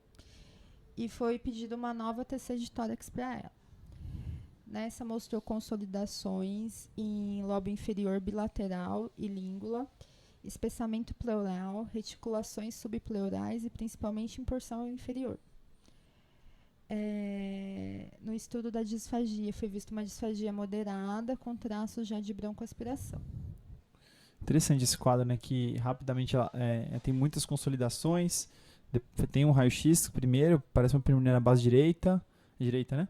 E foi pedido uma nova TC de tórax para ela. Nessa mostrou consolidações em lobo inferior bilateral e língula, espessamento pleural, reticulações subpleurais e principalmente em porção inferior. No estudo da disfagia, foi vista uma disfagia moderada com traços já de broncoaspiração. Interessante esse quadro, né, que rapidamente ela, tem muitas consolidações, tem um raio-x primeiro, parece uma pneumonia na base direita, né?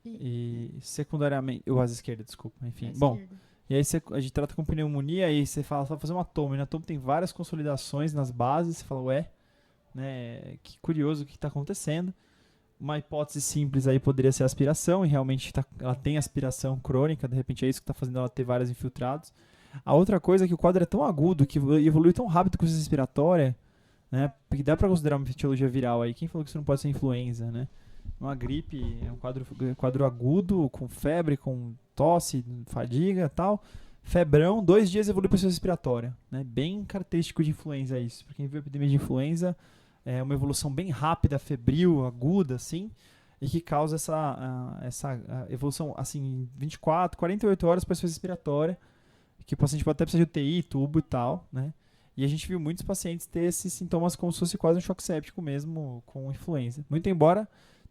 E secundariamente, base esquerda, desculpa, enfim. Bom, e aí a gente trata com pneumonia e você fala, só fazer uma tomo, e na tomo tem várias consolidações nas bases, você fala, né, que curioso o que está acontecendo. Uma hipótese simples aí poderia ser a aspiração, e realmente ela tem aspiração crônica, de repente é isso que está fazendo ela ter vários infiltrados. A outra coisa é que o quadro é tão agudo, que evolui tão rápido com a respiratória, né, porque dá para considerar uma etiologia viral aí. Quem falou que isso não pode ser influenza, né? Uma gripe é um quadro agudo, com febre, com tosse, fadiga e tal. Febrão, 2 dias evolui para a respiratória, né? Bem característico de influenza isso. Para quem viu a epidemia de influenza, é uma evolução bem rápida, febril, aguda, assim, e que causa essa evolução, assim, 24, 48 horas para a respiratória, que o paciente pode até precisar de UTI, tubo e tal, né? E a gente viu muitos pacientes ter esses sintomas como se fosse quase um choque séptico mesmo, com influenza. Muito embora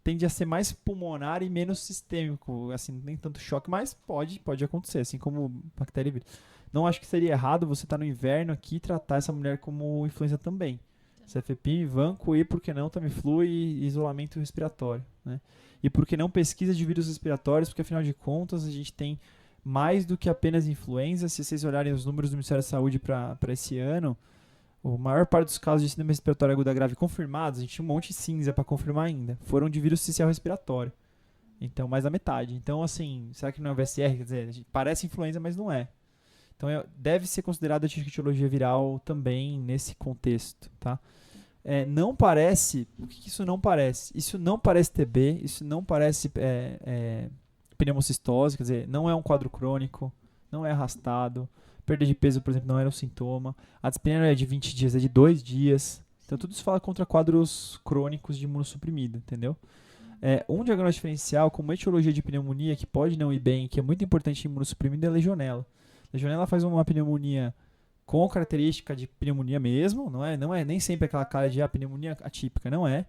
tende a ser mais pulmonar e menos sistêmico, assim, nem tanto choque, mas pode acontecer, assim como bactéria e vírus. Não acho que seria errado você estar no inverno aqui e tratar essa mulher como influenza também. Cefepime, Vanco e, por que não, Tamiflu e isolamento respiratório, né? E por que não pesquisa de vírus respiratórios, porque afinal de contas a gente tem mais do que apenas influenza. Se vocês olharem os números do Ministério da Saúde para esse ano, a maior parte dos casos de síndrome respiratória aguda grave confirmados, a gente tinha um monte de cinza para confirmar ainda, foram de vírus sincicial respiratório. Então, mais da metade. Então, assim, será que não é o VSR? Quer dizer, parece influenza, mas não é. Então, deve ser considerada a etiologia viral também nesse contexto, tá? Não parece... O que isso não parece? Isso não parece TB, isso não parece pneumocistose, quer dizer, não é um quadro crônico, não é arrastado. Perda de peso, por exemplo, não era um sintoma. A dispneia não é de 20 dias, é de 2 dias. Então, tudo isso fala contra quadros crônicos de imunossuprimido, entendeu? Um diagnóstico diferencial com uma etiologia de pneumonia que pode não ir bem, que é muito importante em imunossuprimido, é a legionela. A legionela faz uma pneumonia com característica de pneumonia mesmo, não é nem sempre aquela cara de pneumonia atípica, não é.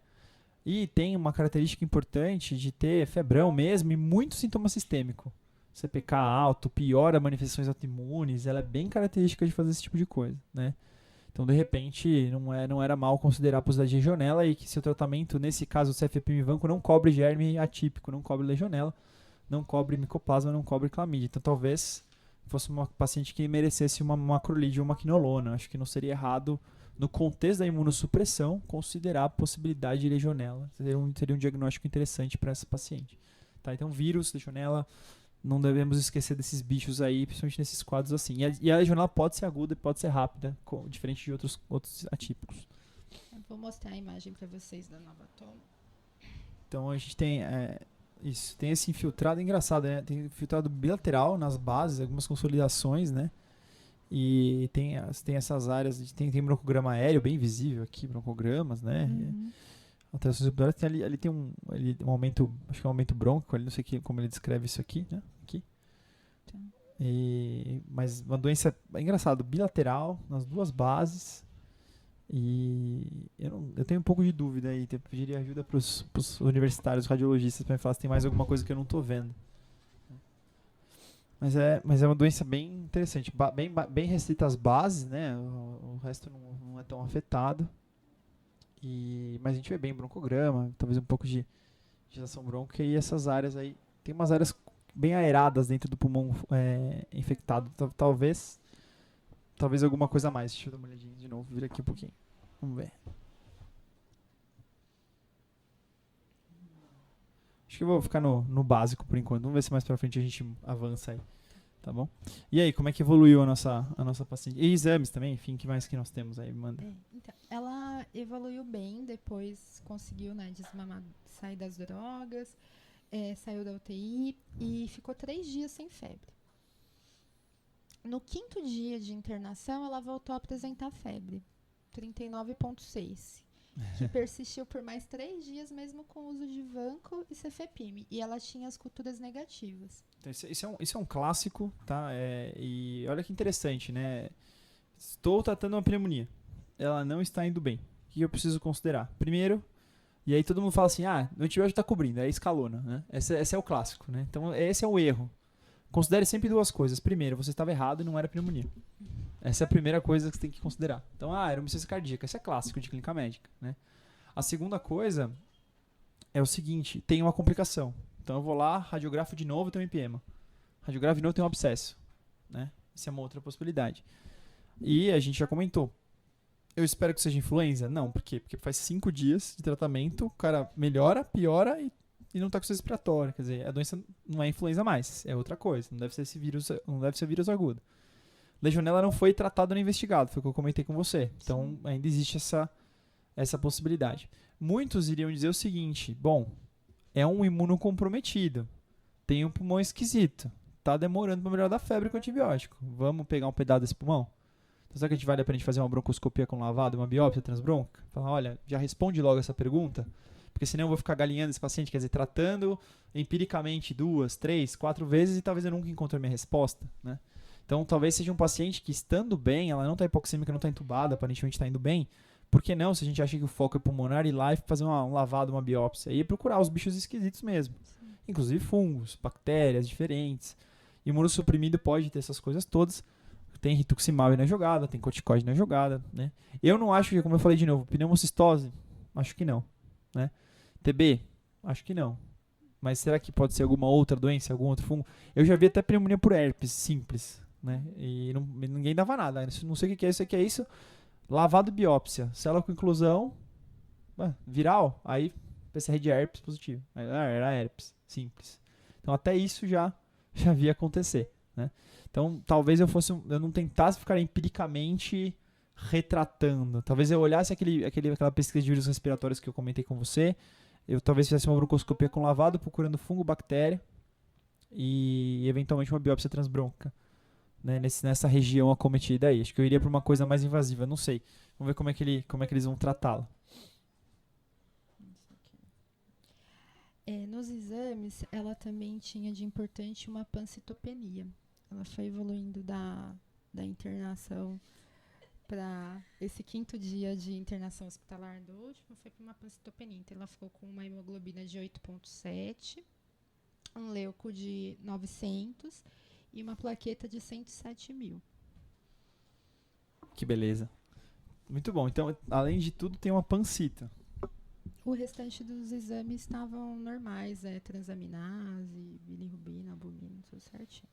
E tem uma característica importante de ter febrão mesmo e muito sintoma sistêmico. CPK alto, piora manifestações autoimunes, ela é bem característica de fazer esse tipo de coisa, né? Então, de repente, não era mal considerar a possibilidade de legionela e que seu tratamento, nesse caso, o CFP-Vanco, não cobre germe atípico, não cobre legionela, não cobre micoplasma, não cobre clamídia. Então, talvez fosse uma paciente que merecesse uma macrolide ou uma quinolona. Acho que não seria errado, no contexto da imunossupressão, considerar a possibilidade de legionela. Seria um diagnóstico interessante para essa paciente. Tá? Então, vírus, legionela, não devemos esquecer desses bichos aí, principalmente nesses quadros assim. E a legionela pode ser aguda e pode ser rápida, diferente de outros atípicos. Eu vou mostrar a imagem para vocês da nova toma. Então, a gente tem... Isso, tem esse infiltrado, engraçado, né? Tem infiltrado bilateral nas bases, algumas consolidações, né? E tem essas áreas, tem broncograma aéreo bem visível aqui, broncogramas, né? Uhum. Alterações epidurais, ali tem um aumento, acho que é um aumento brônquico, ali, não sei como ele descreve isso aqui, né? Aqui. Tá. Mas uma doença, é engraçado, bilateral, nas duas bases. E eu tenho um pouco de dúvida aí, eu pediria ajuda para os universitários radiologistas para me falar se tem mais alguma coisa que eu não estou vendo. Mas é uma doença bem interessante, bem restrita às bases, né? O resto não é tão afetado. Mas a gente vê bem broncograma, talvez um pouco de dilatação brônquica e essas áreas aí. Tem umas áreas bem aeradas dentro do pulmão infectado, talvez alguma coisa a mais. Deixa eu dar uma olhadinha de novo, vira aqui um pouquinho. Vamos ver. Acho que eu vou ficar no básico por enquanto. Vamos ver se mais pra frente a gente avança aí. Tá bom? E aí, como é que evoluiu a nossa paciente? E exames também, enfim, o que mais que nós temos aí? Manda. Então, ela evoluiu bem, depois conseguiu, né, desmamar, sair das drogas, saiu da UTI e ficou 3 dias sem febre. No 5º dia de internação, ela voltou a apresentar febre, 39,6, que persistiu por mais 3 dias, mesmo com o uso de Vanco e Cefepime. E ela tinha as culturas negativas. Então, isso é um clássico, tá? E olha que interessante, né? Estou tratando uma pneumonia. Ela não está indo bem. O que eu preciso considerar? Primeiro, e aí todo mundo fala assim, o antibiótico está cobrindo, aí escalona, né? Esse é o clássico, né? Então, esse é o erro. Considere sempre 2 coisas. Primeiro, você estava errado e não era pneumonia. Essa é a primeira coisa que você tem que considerar. Então, era uma insuficiência cardíaca. Isso é clássico de clínica médica, né? A segunda coisa é o seguinte, tem uma complicação. Então, eu vou lá, radiografo de novo, tem um empiema. Radiografo de novo, tem um abscesso, né? Isso é uma outra possibilidade. E a gente já comentou. Eu espero que seja influenza? Não, por quê? Porque faz 5 dias de tratamento, o cara melhora, piora e não está com insuficiência respiratória. Quer dizer, a doença não é influenza mais, é outra coisa. Não deve ser esse vírus, não deve ser vírus agudo. Legionela não foi tratado nem investigado, foi o que eu comentei com você. Então, ainda existe essa possibilidade. Muitos iriam dizer o seguinte, bom, é um imunocomprometido, tem um pulmão esquisito, tá demorando para melhorar da febre com antibiótico. Vamos pegar um pedaço desse pulmão? Então, será que vale a pena a gente fazer uma broncoscopia com lavado, uma biópsia transbronca? Falar, olha, já responde logo essa pergunta, porque senão eu vou ficar galinhando esse paciente, quer dizer, tratando empiricamente 2, 3, 4 vezes e talvez eu nunca encontre a minha resposta, né? Então, talvez seja um paciente que, estando bem, ela não está hipoxêmica, não está entubada, aparentemente está indo bem, Por que não, se a gente acha que o foco é pulmonar, ir lá e fazer um lavado, uma biópsia? E procurar os bichos esquisitos mesmo. Sim. Inclusive fungos, bactérias diferentes. Imunossuprimido pode ter essas coisas todas. Tem rituximab na jogada, tem corticoide na jogada, né? Eu não acho que, como eu falei de novo, pneumocistose, acho que não, né? TB, acho que não. Mas será que pode ser alguma outra doença, algum outro fungo? Eu já vi até pneumonia por herpes, simples, né? E ninguém dava nada. Não sei o que é isso, o que é isso. Lavado biópsia, célula com inclusão, viral, aí PCR de herpes positivo. Era herpes, simples. Então até isso já vi acontecer, né? Então talvez eu não tentasse ficar empiricamente retratando. Talvez eu olhasse aquela pesquisa de vírus respiratórios que eu comentei com você. Eu talvez fizesse uma broncoscopia com lavado, procurando fungo, bactéria e eventualmente uma biópsia transbrônquica, né, nessa região acometida aí. Acho que eu iria para uma coisa mais invasiva, não sei. Vamos ver como é que eles vão tratá-la. Nos exames, ela também tinha de importante uma pancitopenia. Ela foi evoluindo da internação para esse 5º dia de internação hospitalar do último, foi para uma pancitopenia. Então, ela ficou com uma hemoglobina de 8,7, um leuco de 900 e uma plaqueta de 107.000. Que beleza. Muito bom. Então, além de tudo, tem uma pancita. O restante dos exames estavam normais, transaminase, bilirrubina, albumina, tudo certinho.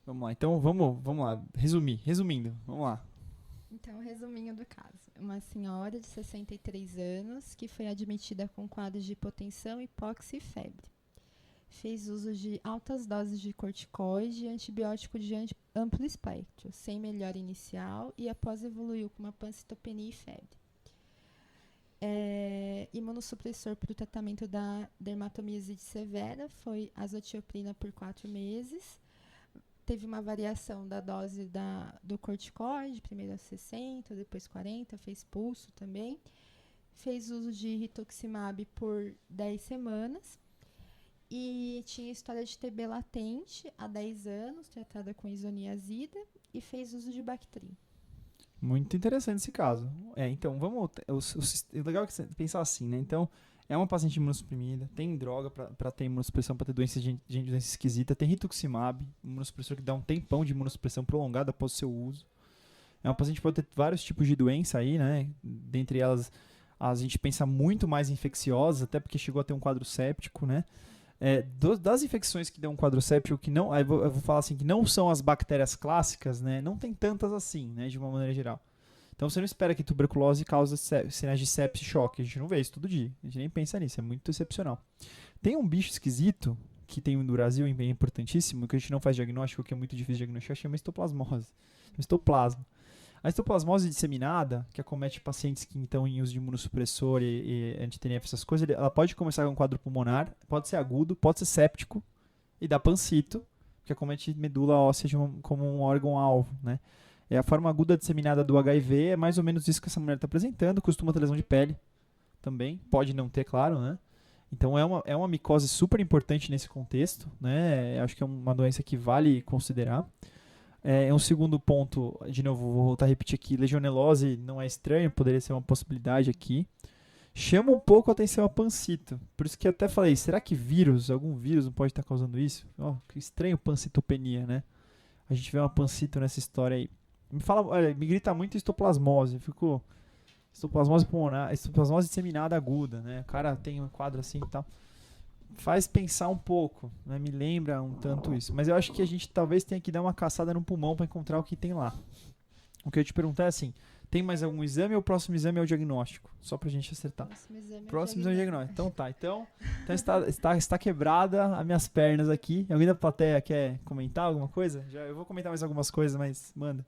Vamos lá. Então, vamos lá. Resumindo, vamos lá. Então, resuminho do caso. Uma senhora de 63 anos que foi admitida com quadros de hipotensão, hipóxia e febre. Fez uso de altas doses de corticoide e antibiótico de amplo espectro, sem melhora inicial, e após evoluiu com uma pancitopenia e febre. Imunossupressor para o tratamento da dermatomiosite severa foi azotioprina por 4 meses. Teve uma variação da dose do corticoide, primeiro a 60, depois 40, fez pulso também. Fez uso de rituximab por 10 semanas. E tinha história de TB latente há 10 anos, tratada com isoniazida, e fez uso de Bactrim. Muito interessante esse caso. Então, o legal é que você pensar assim, né? Então, é uma paciente imunossuprimida, tem droga para ter imunossupressão, para ter doença esquisita, tem rituximab, imunossupressor que dá um tempão de imunossupressão prolongada após o seu uso. É uma paciente que pode ter vários tipos de doença aí, né? Dentre elas, a gente pensa muito mais infecciosas, até porque chegou a ter um quadro séptico, né? Das infecções que dão um quadro séptico, que não, eu vou falar assim, que não são as bactérias clássicas, né? Não tem tantas assim, né? De uma maneira geral. Então você não espera que tuberculose cause sinais de sepsis e choque. A gente não vê isso todo dia. A gente nem pensa nisso. É muito excepcional. Tem um bicho esquisito que tem no Brasil, é importantíssimo, que a gente não faz diagnóstico, que é muito difícil de diagnosticar, chama histoplasmose. Histoplasma. A histoplasmose disseminada, que acomete pacientes que estão em uso de imunossupressor e anti-TNF, essas coisas, ela pode começar com um quadro pulmonar, pode ser agudo, pode ser séptico e dá pancito, que acomete medula óssea como um órgão-alvo, né? A forma aguda disseminada do HIV é mais ou menos isso que essa mulher está apresentando, costuma ter lesão de pele também, pode não ter, claro, né? Então é uma micose super importante nesse contexto, né? Acho que é uma doença que vale considerar. Um segundo ponto, de novo, vou voltar a repetir aqui, legionelose não é estranho, poderia ser uma possibilidade aqui. Chama um pouco a atenção a pancito, por isso que eu até falei, será que algum vírus não pode estar causando isso? Que estranho pancitopenia, né? A gente vê uma pancito nessa história aí. Me grita muito histoplasmose, ficou histoplasmose pulmonar, histoplasmose disseminada aguda, né? O cara tem um quadro assim e tal. Faz pensar um pouco, né? Me lembra um tanto isso. Mas eu acho que a gente talvez tenha que dar uma caçada no pulmão para encontrar o que tem lá. O que eu te perguntar é assim, tem mais algum exame ou o próximo exame é o diagnóstico? Só pra gente acertar. Próximo exame é o diagnóstico. Então tá. Então está quebrada as minhas pernas aqui. Alguém da plateia quer comentar alguma coisa? Eu vou comentar mais algumas coisas, mas manda.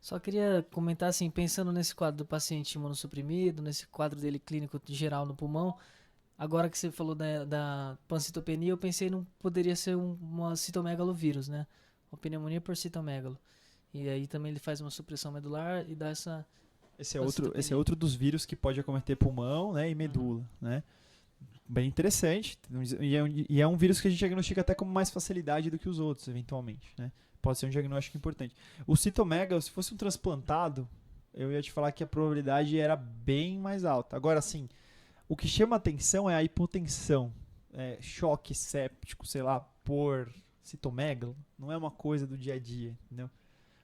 Só queria comentar assim, pensando nesse quadro do paciente imunossuprimido, nesse quadro dele clínico geral no pulmão, agora que você falou da pancitopenia, eu pensei não poderia ser uma citomegalovírus, né? Uma pneumonia por citomegalo. E aí também ele faz uma supressão medular e dá essa... Esse é outro dos vírus que pode acometer pulmão, né, e medula, né? Bem interessante. E é um vírus que a gente diagnostica até com mais facilidade do que os outros, eventualmente, né? pode ser um diagnóstico importante. O citomegalo, se fosse um transplantado, eu ia te falar que a probabilidade era bem mais alta. Agora, assim, o que chama atenção é a hipotensão. Choque séptico, sei lá, por citomegalo, não é uma coisa do dia a dia, entendeu?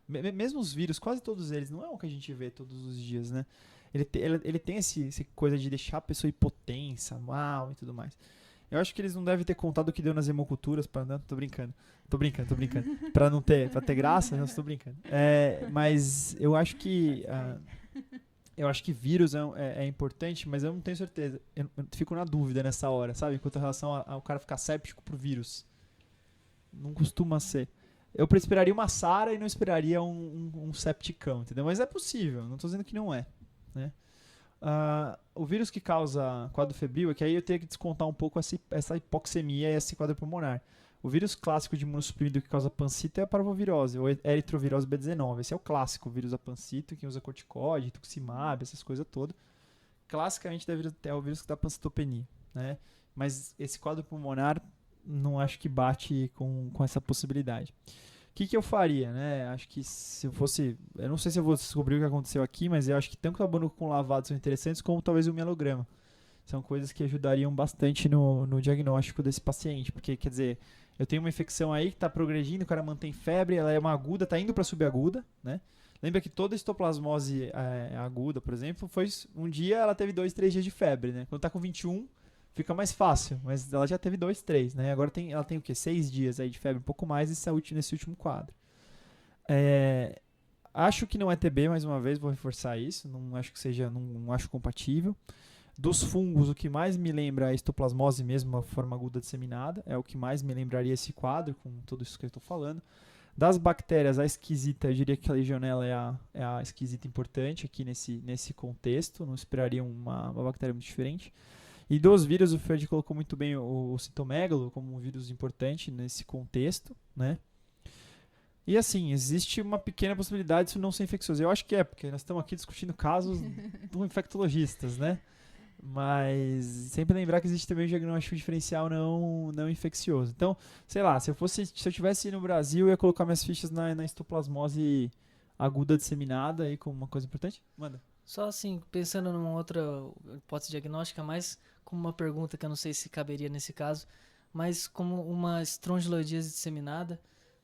Mesmo os vírus, quase todos eles, não é o que a gente vê todos os dias, né? Ele tem essa coisa de deixar a pessoa hipotensa, mal e tudo mais. Eu acho que eles não devem ter contado o que deu nas hemoculturas, não, tô brincando. Pra ter graça, não, tô brincando. Mas eu acho que vírus é importante, mas eu não tenho certeza. Eu fico na dúvida nessa hora, sabe? Quanto a relação ao cara ficar séptico por vírus. Não costuma ser. Eu esperaria uma SARA e não esperaria um septicão, entendeu? Mas é possível, não tô dizendo que não é, né? O vírus que causa quadro febril é que aí eu tenho que descontar um pouco essa hipoxemia e esse quadro pulmonar. O vírus clássico de imunossuprimido que causa pancito é a parvovirose, ou eritrovirose B19. Esse é o clássico, o vírus da pancito, que usa corticóide, tuximab, essas coisas todas. Classicamente deve ter o vírus que dá pancitopenia, né? Mas esse quadro pulmonar não acho que bate com essa possibilidade. O que eu faria, né? Acho que se eu fosse... Eu não sei se eu vou descobrir o que aconteceu aqui, mas eu acho que tanto o abandono com lavado são interessantes, como talvez o mielograma. São coisas que ajudariam bastante no diagnóstico desse paciente. Porque, quer dizer, eu tenho uma infecção aí que está progredindo, o cara mantém febre, ela é uma aguda, está indo para subaguda, né? Lembra que toda estoplasmose aguda, por exemplo, foi um dia ela teve 2, 3 dias de febre, né? Quando está com 21, fica mais fácil, mas ela já teve 2, 3, né? Agora ela tem o quê? 6 dias aí de febre, um pouco mais nesse último quadro. Acho que não é TB, mais uma vez, vou reforçar isso. Não acho que seja, não acho compatível. Dos fungos, o que mais me lembra é a histoplasmose mesmo, a forma aguda disseminada. É o que mais me lembraria esse quadro, com tudo isso que eu estou falando. Das bactérias, a esquisita, eu diria que a legionela é a esquisita importante aqui nesse contexto. Não esperaria uma bactéria muito diferente. E dos vírus, o Fred colocou muito bem o citomegalo como um vírus importante nesse contexto, né? E assim, existe uma pequena possibilidade disso não ser infeccioso. Eu acho que porque nós estamos aqui discutindo casos do infectologistas, né? Mas sempre lembrar que existe também um diagnóstico diferencial não infeccioso. Então, sei lá, se eu tivesse no Brasil, eu ia colocar minhas fichas na histoplasmose aguda disseminada aí como uma coisa importante. Manda. Só assim, pensando numa outra hipótese diagnóstica, mais como uma pergunta que eu não sei se caberia nesse caso, mas como uma estrongiloidíase disseminada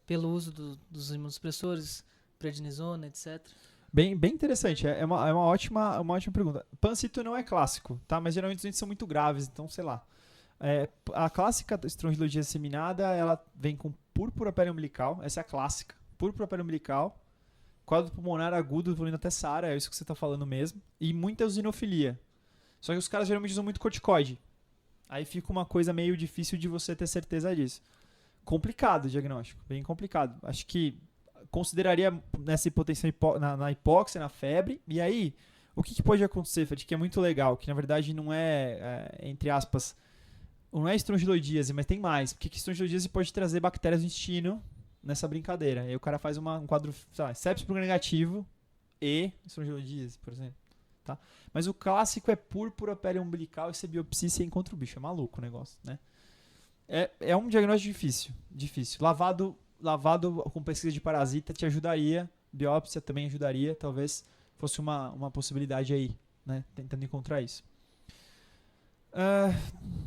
pelo uso dos imunossupressores, prednisona, etc. Bem interessante, é uma ótima pergunta. Pancito não é clássico, tá? Mas geralmente os doentes são muito graves, então sei lá. A clássica estrongiloidíase disseminada, ela vem com púrpura periumbilical, essa é a clássica, púrpura periumbilical, quadro pulmonar agudo, evoluindo até SARA, é isso que você está falando mesmo, e muita eosinofilia. Só que os caras geralmente usam muito corticoide. Aí fica uma coisa meio difícil de você ter certeza disso. Complicado o diagnóstico, bem complicado. Acho que consideraria nessa hipotensão na hipóxia, na febre. E aí, o que pode acontecer, Fred, que é muito legal, que na verdade não entre aspas, não é estrongiloidíase, mas tem mais. Porque estrongiloidíase pode trazer bactérias do intestino nessa brincadeira. Aí o cara faz um quadro, sei lá, sepsis por negativo e estrongiloidíase, por exemplo. Tá? Mas o clássico é púrpura periumbilical e você biopsia e você encontra o bicho. É maluco o negócio, né? É um diagnóstico difícil. Lavado com pesquisa de parasita te ajudaria, biópsia também ajudaria, talvez fosse uma possibilidade aí, né? Tentando encontrar isso.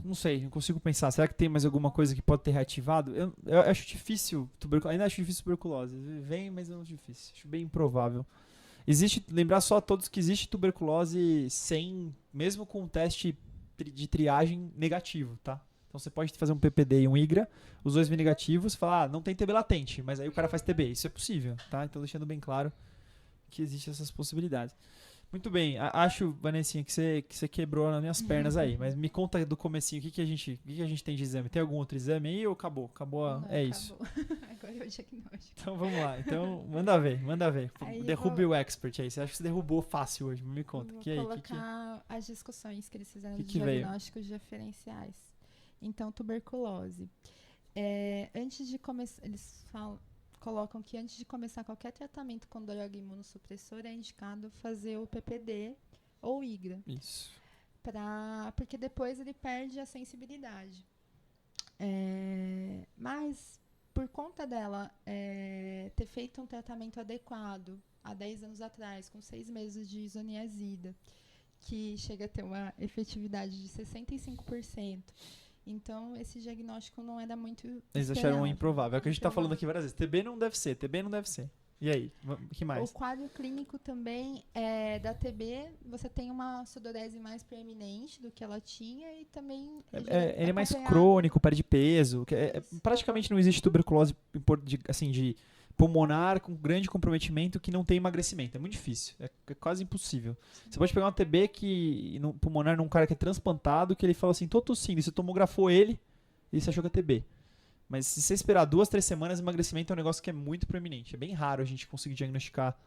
Não sei, não consigo pensar. Será que tem mais alguma coisa que pode ter reativado? Eu acho difícil, ainda acho difícil tuberculose. Vem, mas não é difícil. Acho bem improvável. Lembrar só a todos que existe tuberculose mesmo com um teste de triagem negativo, tá? Então você pode fazer um PPD e um IGRA, os dois vêm negativos, falar, não tem TB latente, mas aí o cara faz TB. Isso é possível, tá? Então deixando bem claro que existem essas possibilidades. Muito bem, acho, Vanessinha, que você quebrou nas minhas pernas aí, mas me conta do comecinho, o que a gente tem de exame? Tem algum outro exame aí ou acabou? Isso. Agora é o diagnóstico. Então vamos lá, então manda ver. Derrube o expert aí, você acha que você derrubou fácil hoje, me conta. Vou colocar as discussões que eles fizeram de diagnósticos diferenciais. Então, tuberculose. Antes de começar, eles colocam que antes de começar qualquer tratamento com droga imunossupressora é indicado fazer o PPD ou IGRA. Isso. Porque depois ele perde a sensibilidade. Mas, por conta dela ter feito um tratamento adequado há 10 anos atrás, com 6 meses de isoniazida, que chega a ter uma efetividade de 65%. Então, esse diagnóstico não era muito Eles acharam esperado. improvável. É o que a gente tá falando aqui várias vezes. TB não deve ser, TB não deve ser. E aí? O que mais? O quadro clínico também da TB, você tem uma sudorese mais preeminente do que ela tinha e também... Ele é mais acompanhado- crônico, perde peso. Praticamente não existe tuberculose de pulmonar com grande comprometimento que não tem emagrecimento. É muito difícil. É quase impossível. Você pode pegar uma TB pulmonar num cara que é transplantado, que ele fala assim, tô tossindo, e você tomografou ele e você achou que é TB. Mas se você esperar 2, 3 semanas, emagrecimento é um negócio que é muito proeminente. É bem raro a gente conseguir diagnosticar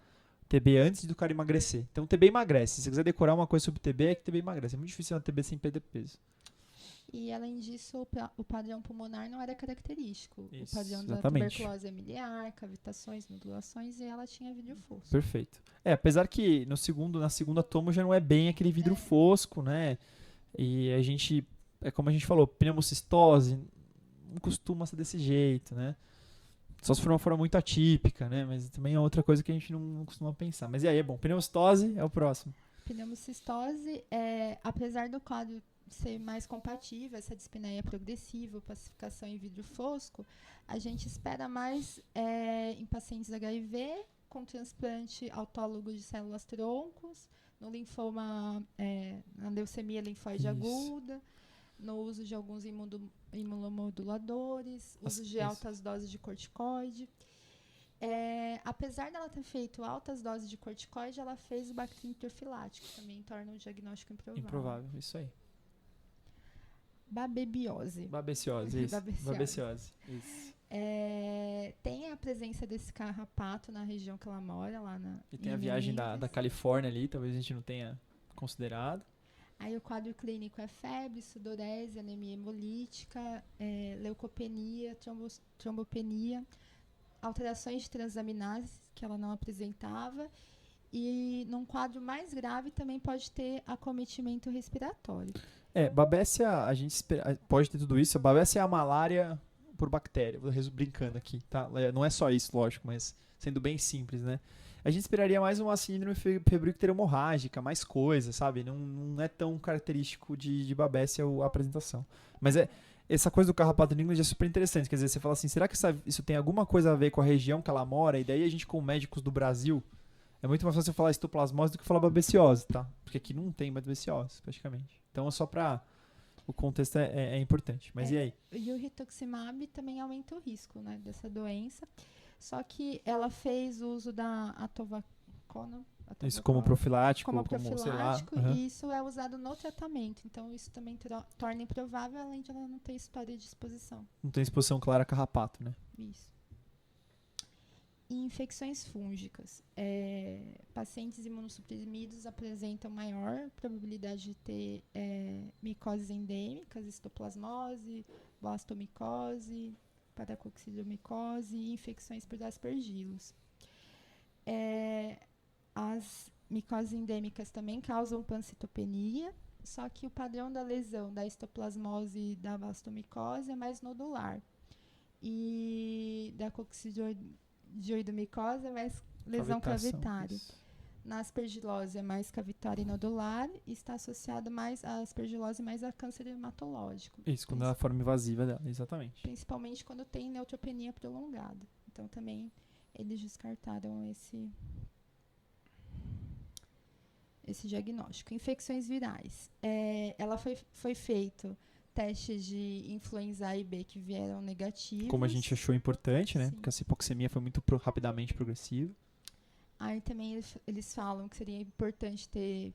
TB antes do cara emagrecer. Então, TB emagrece. Se você quiser decorar uma coisa sobre TB, é que TB emagrece. É muito difícil uma TB sem perder peso. E, além disso, o padrão pulmonar não era característico. Isso, o padrão exatamente. da tuberculose é miliar, cavitações, nodulações, e ela tinha vidro fosco. Perfeito. Apesar que na segunda tomo já não é bem aquele vidro fosco, né? E a gente, como a gente falou, pneumocistose não costuma ser desse jeito, né? Só se for uma forma muito atípica, né? Mas também é outra coisa que a gente não costuma pensar. Mas e aí, pneumocistose é o próximo. Pneumocistose, apesar do quadro ser mais compatível, essa dispneia progressiva, opacificação em vidro fosco, a gente espera mais em pacientes HIV, com transplante autólogo de células troncos, no linfoma, na leucemia linfóide aguda, no uso de alguns imunomoduladores, uso de altas doses de corticoide. Apesar dela ter feito altas doses de corticoide, ela fez o Bactrim profilático, também torna o diagnóstico improvável. Improvável, isso aí. Babebiose. Babeciose, isso. Babeciose, isso. Tem a presença desse carrapato na região que ela mora, lá E tem a viagem da Califórnia ali, talvez a gente não tenha considerado. Aí o quadro clínico é febre, sudorese, anemia hemolítica, leucopenia, trombopenia, alterações de transaminases que ela não apresentava, e num quadro mais grave também pode ter acometimento respiratório. Babécia, a gente pode ter tudo isso. A babécia é a malária por bactéria, vou brincando aqui, tá? Não é só isso, lógico, mas sendo bem simples, né? A gente esperaria mais uma síndrome febrícula hemorrágica, mais coisa, sabe? Não é tão característico de babécia a apresentação. Mas essa coisa do carrapato New England é super interessante. Quer dizer, você fala assim, será que isso tem alguma coisa a ver com a região que ela mora? E daí a gente, com médicos do Brasil, é muito mais fácil falar histoplasmose do que falar babeciose, tá? Porque aqui não tem babeciose, praticamente. Então, só para... O contexto é importante. Mas e aí? E o rituximab também aumenta o risco, né, dessa doença. Só que ela fez uso da atovacono. Isso como profilático, sei lá. Uhum. E isso é usado no tratamento. Então, isso também torna improvável, além de ela não ter história de exposição. Não tem exposição clara a carrapato, né? Isso. E infecções fúngicas. Pacientes imunossuprimidos apresentam maior probabilidade de ter micoses endêmicas, histoplasmose, blastomicose, paracoccidiomicose e infecções por aspergilos. As micoses endêmicas também causam pancitopenia, só que o padrão da lesão da histoplasmose e da blastomicose é mais nodular. E da coccidioidomicose é mais lesão cavitária. Na aspergilose é mais cavitária e nodular e está associada mais à aspergilose mais a câncer hematológico. Isso, quando é a forma invasiva dela, exatamente. Principalmente quando tem neutropenia prolongada. Então também eles descartaram esse diagnóstico. Infecções virais. Ela foi feito testes de influenza A e B que vieram negativos. Como a gente achou importante, né? Sim. Porque essa hipoxemia foi muito rapidamente progressiva. Aí também eles falam que seria importante ter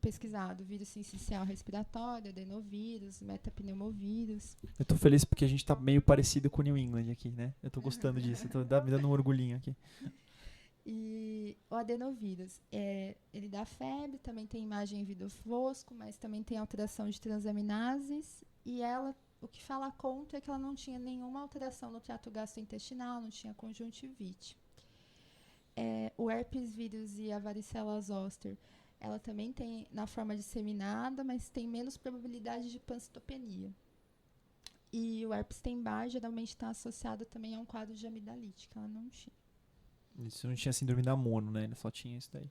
pesquisado vírus sincicial respiratório, adenovírus, metapneumovírus. Eu tô feliz porque a gente tá meio parecido com o New England aqui, né? Eu tô gostando disso, me dando um orgulhinho aqui. E o adenovírus, ele dá febre, também tem imagem em vidro fosco, mas também tem alteração de transaminases. E o que fala contra é que ela não tinha nenhuma alteração no trato gastrointestinal, não tinha conjuntivite. O herpes vírus e a varicela zoster, ela também tem na forma disseminada, mas tem menos probabilidade de pancitopenia. E o Epstein-Barr geralmente está associado também a um quadro de amidalite, que ela não tinha. Isso não tinha síndrome da mono, né? Só tinha isso daí.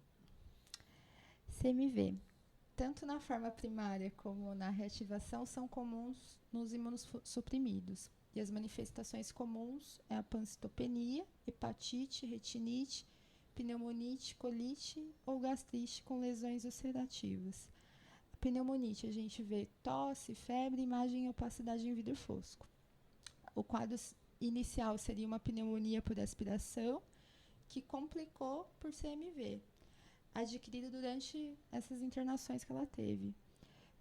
CMV. Tanto na forma primária como na reativação são comuns nos imunossuprimidos. E as manifestações comuns é a pancitopenia, hepatite, retinite, pneumonite, colite ou gastrite com lesões ulcerativas. A pneumonite a gente vê tosse, febre, imagem e opacidade em vidro fosco. O quadro inicial seria uma pneumonia por aspiração que complicou por CMV, adquirido durante essas internações que ela teve.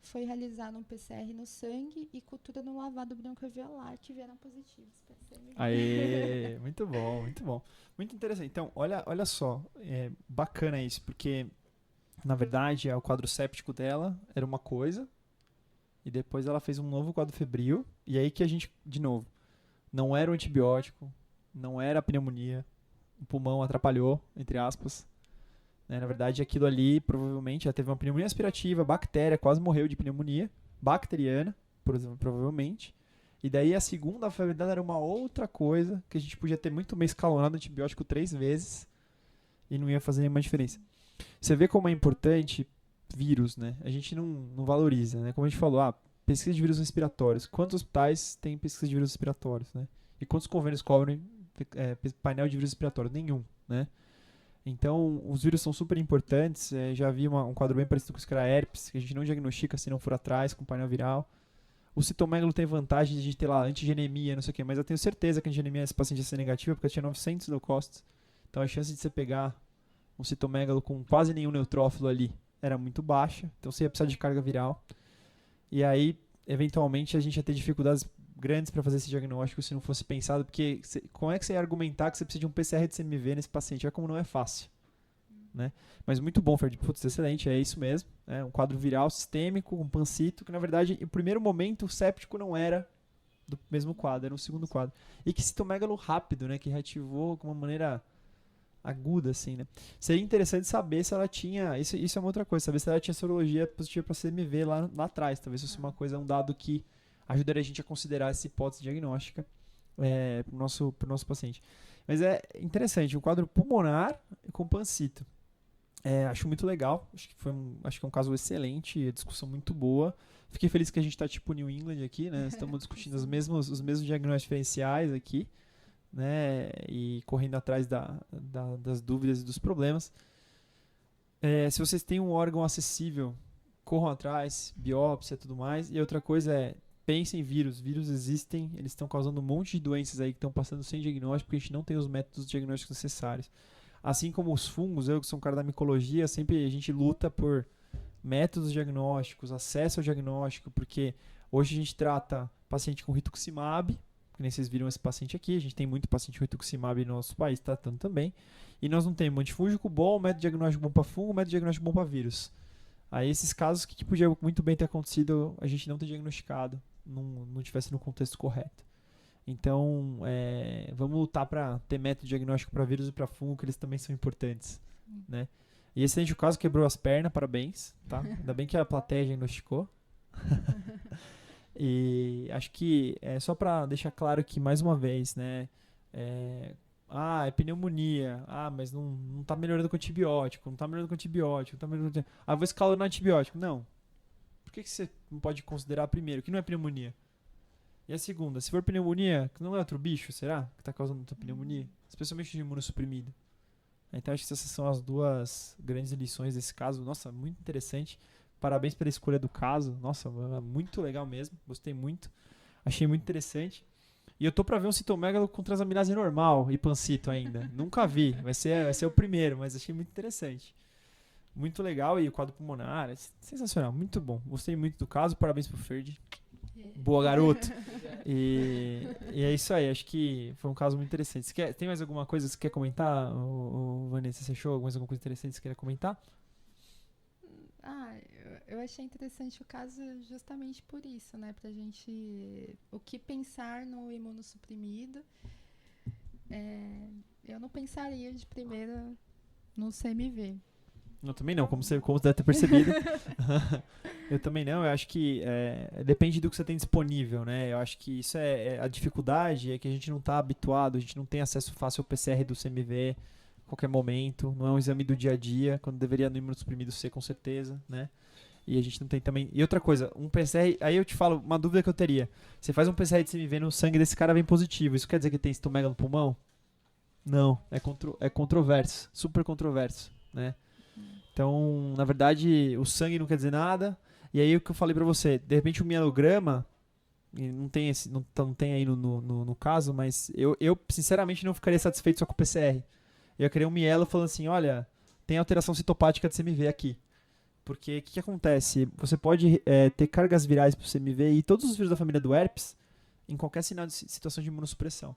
Foi realizado um PCR no sangue e cultura no lavado bronquioalveolar, que vieram positivos para CMV. Aê, muito bom, muito bom. Muito interessante. Então, olha só, bacana isso, porque, na verdade, o quadro séptico dela era uma coisa, e depois ela fez um novo quadro febril, e aí que a gente, de novo, não era o antibiótico, não era a pneumonia, o pulmão atrapalhou, entre aspas. Na verdade, aquilo ali provavelmente já teve uma pneumonia aspirativa, bactéria, quase morreu de pneumonia bacteriana, provavelmente. E daí a segunda febre dela era uma outra coisa, que a gente podia ter muito bem escalonado antibiótico 3 vezes e não ia fazer nenhuma diferença. Você vê como é importante vírus, né? A gente não valoriza, né? Como a gente falou, pesquisa de vírus respiratórios. Quantos hospitais têm pesquisa de vírus respiratórios, né? E quantos convênios cobrem painel de vírus respiratórios? Nenhum, né? Então, os vírus são super importantes. Já vi um quadro bem parecido com isso que era herpes, que a gente não diagnostica se não for atrás com painel viral. O citomegalo tem vantagem de a gente ter lá antigenemia, não sei o quê, mas eu tenho certeza que a antigenemia esse paciente ia ser negativa, porque eu tinha 900 leucócitos. Então, a chance de você pegar um citomegalo com quase nenhum neutrófilo ali era muito baixa. Então, você ia precisar de carga viral. E aí, eventualmente, a gente ia ter dificuldades grandes para fazer esse diagnóstico se não fosse pensado, porque como é que você ia argumentar que você precisa de um PCR de CMV nesse paciente? É como não é fácil, né? Mas muito bom, Fred, putz, excelente, é isso mesmo, um quadro viral sistêmico, um pancito, que na verdade, em primeiro momento, o séptico não era do mesmo quadro, era um segundo quadro. E que citomegalo rápido, né, que reativou com uma maneira aguda, assim, né? Seria interessante saber se ela tinha, isso é uma outra coisa, saber se ela tinha sorologia positiva para CMV lá atrás, talvez fosse uma coisa, um dado que ajudaria a gente a considerar essa hipótese diagnóstica para o nosso paciente. Mas é interessante, o quadro pulmonar com pancito. Acho muito legal, acho que é um caso excelente, discussão muito boa. Fiquei feliz que a gente está tipo New England aqui, né? Estamos discutindo os mesmos diagnósticos diferenciais aqui, né? E correndo atrás das dúvidas e dos problemas. Se vocês têm um órgão acessível, corram atrás, biópsia e tudo mais. E outra coisa pensem em vírus. Vírus existem, eles estão causando um monte de doenças aí que estão passando sem diagnóstico, porque a gente não tem os métodos diagnósticos necessários. Assim como os fungos, eu que sou um cara da micologia, sempre a gente luta por métodos diagnósticos, acesso ao diagnóstico, porque hoje a gente trata paciente com rituximab, que nem vocês viram esse paciente aqui, a gente tem muito paciente com rituximab no nosso país tratando também, e nós não temos antifúngico bom, método diagnóstico bom para fungo, método diagnóstico bom para vírus. Aí esses casos que podia muito bem ter acontecido, a gente não ter diagnosticado, não tivesse no contexto correto. Então, vamos lutar para ter método diagnóstico para vírus e para fungo, que eles também são importantes, né? E excelente o caso, quebrou as pernas, parabéns, tá? Ainda bem que a plateia diagnosticou. E acho que só para deixar claro que, mais uma vez, né? É pneumonia. Mas não tá melhorando com antibiótico, não tá melhorando com antibiótico, vou escalonar antibiótico. Não. Por que você não pode considerar primeiro que não é pneumonia? E a segunda, se for pneumonia, não é outro bicho, será? Que está causando outra pneumonia? Especialmente de imunossuprimido. Então acho que essas são as duas grandes lições desse caso. Nossa, muito interessante. Parabéns pela escolha do caso. Nossa, muito legal mesmo. Gostei muito. Achei muito interessante. E eu tô para ver um citomegalo com transaminase normal e pancito ainda. Nunca vi. Vai ser o primeiro, mas achei muito interessante. Muito legal. E o quadro pulmonar, sensacional. Muito bom. Gostei muito do caso. Parabéns pro Ferdi. Boa, garoto. E é isso aí, acho que foi um caso muito interessante. Tem mais alguma coisa que você quer comentar, Vanessa? Você achou mais alguma coisa interessante que você queria comentar? Eu achei interessante o caso justamente por isso, né? Pra gente... O que pensar no imunossuprimido. Eu não pensaria de primeira no CMV. Eu também não, como você deve ter percebido. Eu também não, eu acho que depende do que você tem disponível, né? Eu acho que isso a dificuldade é que a gente não está habituado, a gente não tem acesso fácil ao PCR do CMV a qualquer momento, não é um exame do dia a dia, quando deveria no imunossuprimido ser, com certeza, né? E a gente não tem também... E outra coisa, um PCR... Aí eu te falo, uma dúvida que eu teria. Você faz um PCR de CMV no sangue desse cara, vem positivo. Isso quer dizer que tem citomega no pulmão? Não, é controverso, super controverso, né? Então, na verdade, o sangue não quer dizer nada. E aí o que eu falei pra você, de repente o mielograma, e não tem aí no caso, mas eu sinceramente não ficaria satisfeito só com o PCR. Eu ia querer um mielo falando assim, olha, tem alteração citopática de CMV aqui. Porque o que acontece? Você pode ter cargas virais pro CMV e todos os vírus da família do herpes em qualquer sinal de situação de imunossupressão.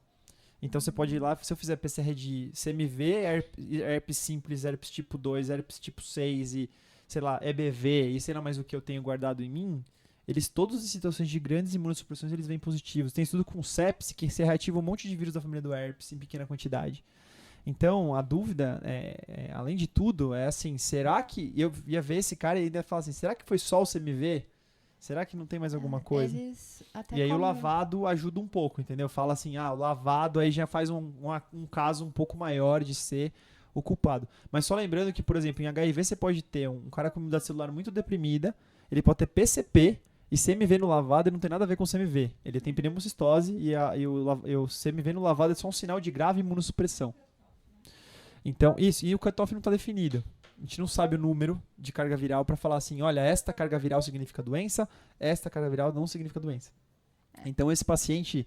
Então você pode ir lá, se eu fizer PCR de CMV, herpes simples, herpes tipo 2, herpes tipo 6 e, sei lá, EBV e sei lá mais o que eu tenho guardado em mim, eles todos em situações de grandes imunossupressões eles vêm positivos. Tem estudo com sepse que se reativa um monte de vírus da família do herpes em pequena quantidade. Então, a dúvida, além de tudo, é assim, será que... Eu ia ver esse cara e ainda falar assim, será que foi só o CMV? Será que não tem mais alguma coisa? E aí o lavado ajuda um pouco, entendeu? Fala assim, o lavado aí já faz um caso um pouco maior de ser o culpado. Mas só lembrando que, por exemplo, em HIV você pode ter um cara com imunidade celular muito deprimida, ele pode ter PCP e CMV no lavado e não tem nada a ver com CMV. Ele tem pneumocistose e o CMV no lavado é só um sinal de grave imunossupressão. Então, isso. E o cutoff não está definido. A gente não sabe o número de carga viral para falar assim, olha, esta carga viral significa doença, esta carga viral não significa doença. Então, esse paciente,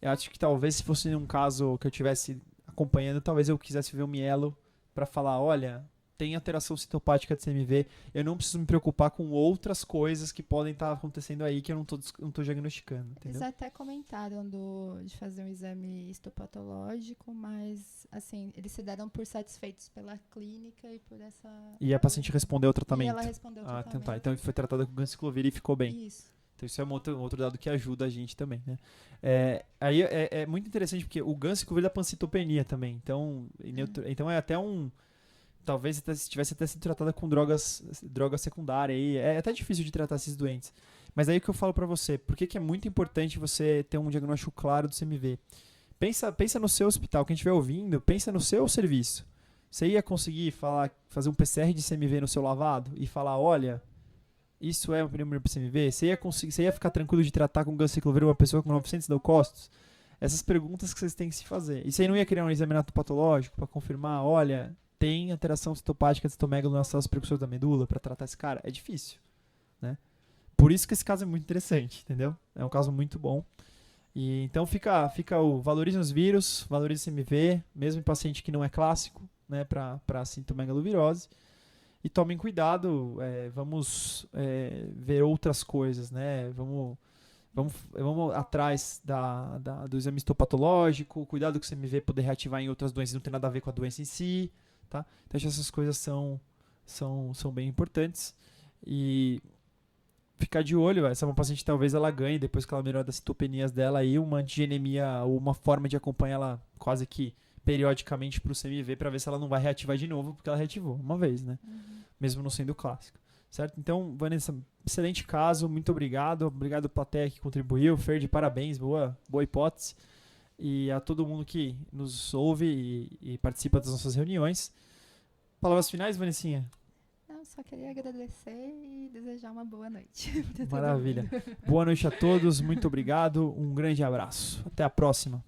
eu acho que talvez se fosse um caso que eu estivesse acompanhando, talvez eu quisesse ver um mielo para falar, olha, tem alteração citopática de CMV, eu não preciso me preocupar com outras coisas que podem estar acontecendo aí que eu não tô diagnosticando. Entendeu? Eles até comentaram de fazer um exame histopatológico, mas assim, eles se deram por satisfeitos pela clínica e por essa... E a paciente respondeu ao tratamento? E ela respondeu ao tratamento. Então tá. Então foi tratada com ganciclovir e ficou bem. Isso. Então isso é um outro dado que ajuda a gente também, né? Aí é muito interessante porque o ganciclovir dá pancitopenia também. Então é até um... Talvez se tivesse até sido tratada com droga secundária aí. É até difícil de tratar esses doentes. Mas aí o que eu falo pra você, por que é muito importante você ter um diagnóstico claro do CMV? Pensa no seu hospital, quem estiver ouvindo, pensa no seu serviço. Você ia conseguir fazer um PCR de CMV no seu lavado e falar, olha, isso é um pneumonia por CMV? Você ia ficar tranquilo de tratar com ganciclovir uma pessoa com 900 leucócitos? Essas perguntas que vocês têm que se fazer. E você não ia criar um exame patológico para confirmar, olha, tem alteração citopática de citomegalo nas células precursoras da medula para tratar esse cara? É difícil, né? Por isso que esse caso é muito interessante, entendeu? É um caso muito bom. E então fica valorize os vírus, valorize o CMV, mesmo em paciente que não é clássico, né, para citomegalovirose. E tomem cuidado, vamos ver outras coisas, né? Vamos atrás do exame histopatológico, cuidado com o CMV poder reativar em outras doenças, não tem nada a ver com a doença em si, tá? Então essas coisas são bem importantes. E ficar de olho, essa é uma paciente talvez ela ganhe, depois que ela melhora das citopenias dela, aí uma antigenemia ou uma forma de acompanhar ela quase que periodicamente para o CMV para ver se ela não vai reativar de novo, porque ela reativou uma vez, né? Mesmo não sendo clássico. Certo? Então, Vanessa, excelente caso, muito obrigado. Obrigado, plateia, que contribuiu. Ferdi, parabéns, boa hipótese. E a todo mundo que nos ouve e participa das nossas reuniões. Palavras finais, Vanessinha? Não, só queria agradecer e desejar uma boa noite. Maravilha. Boa noite a todos, muito obrigado, um grande abraço. Até a próxima.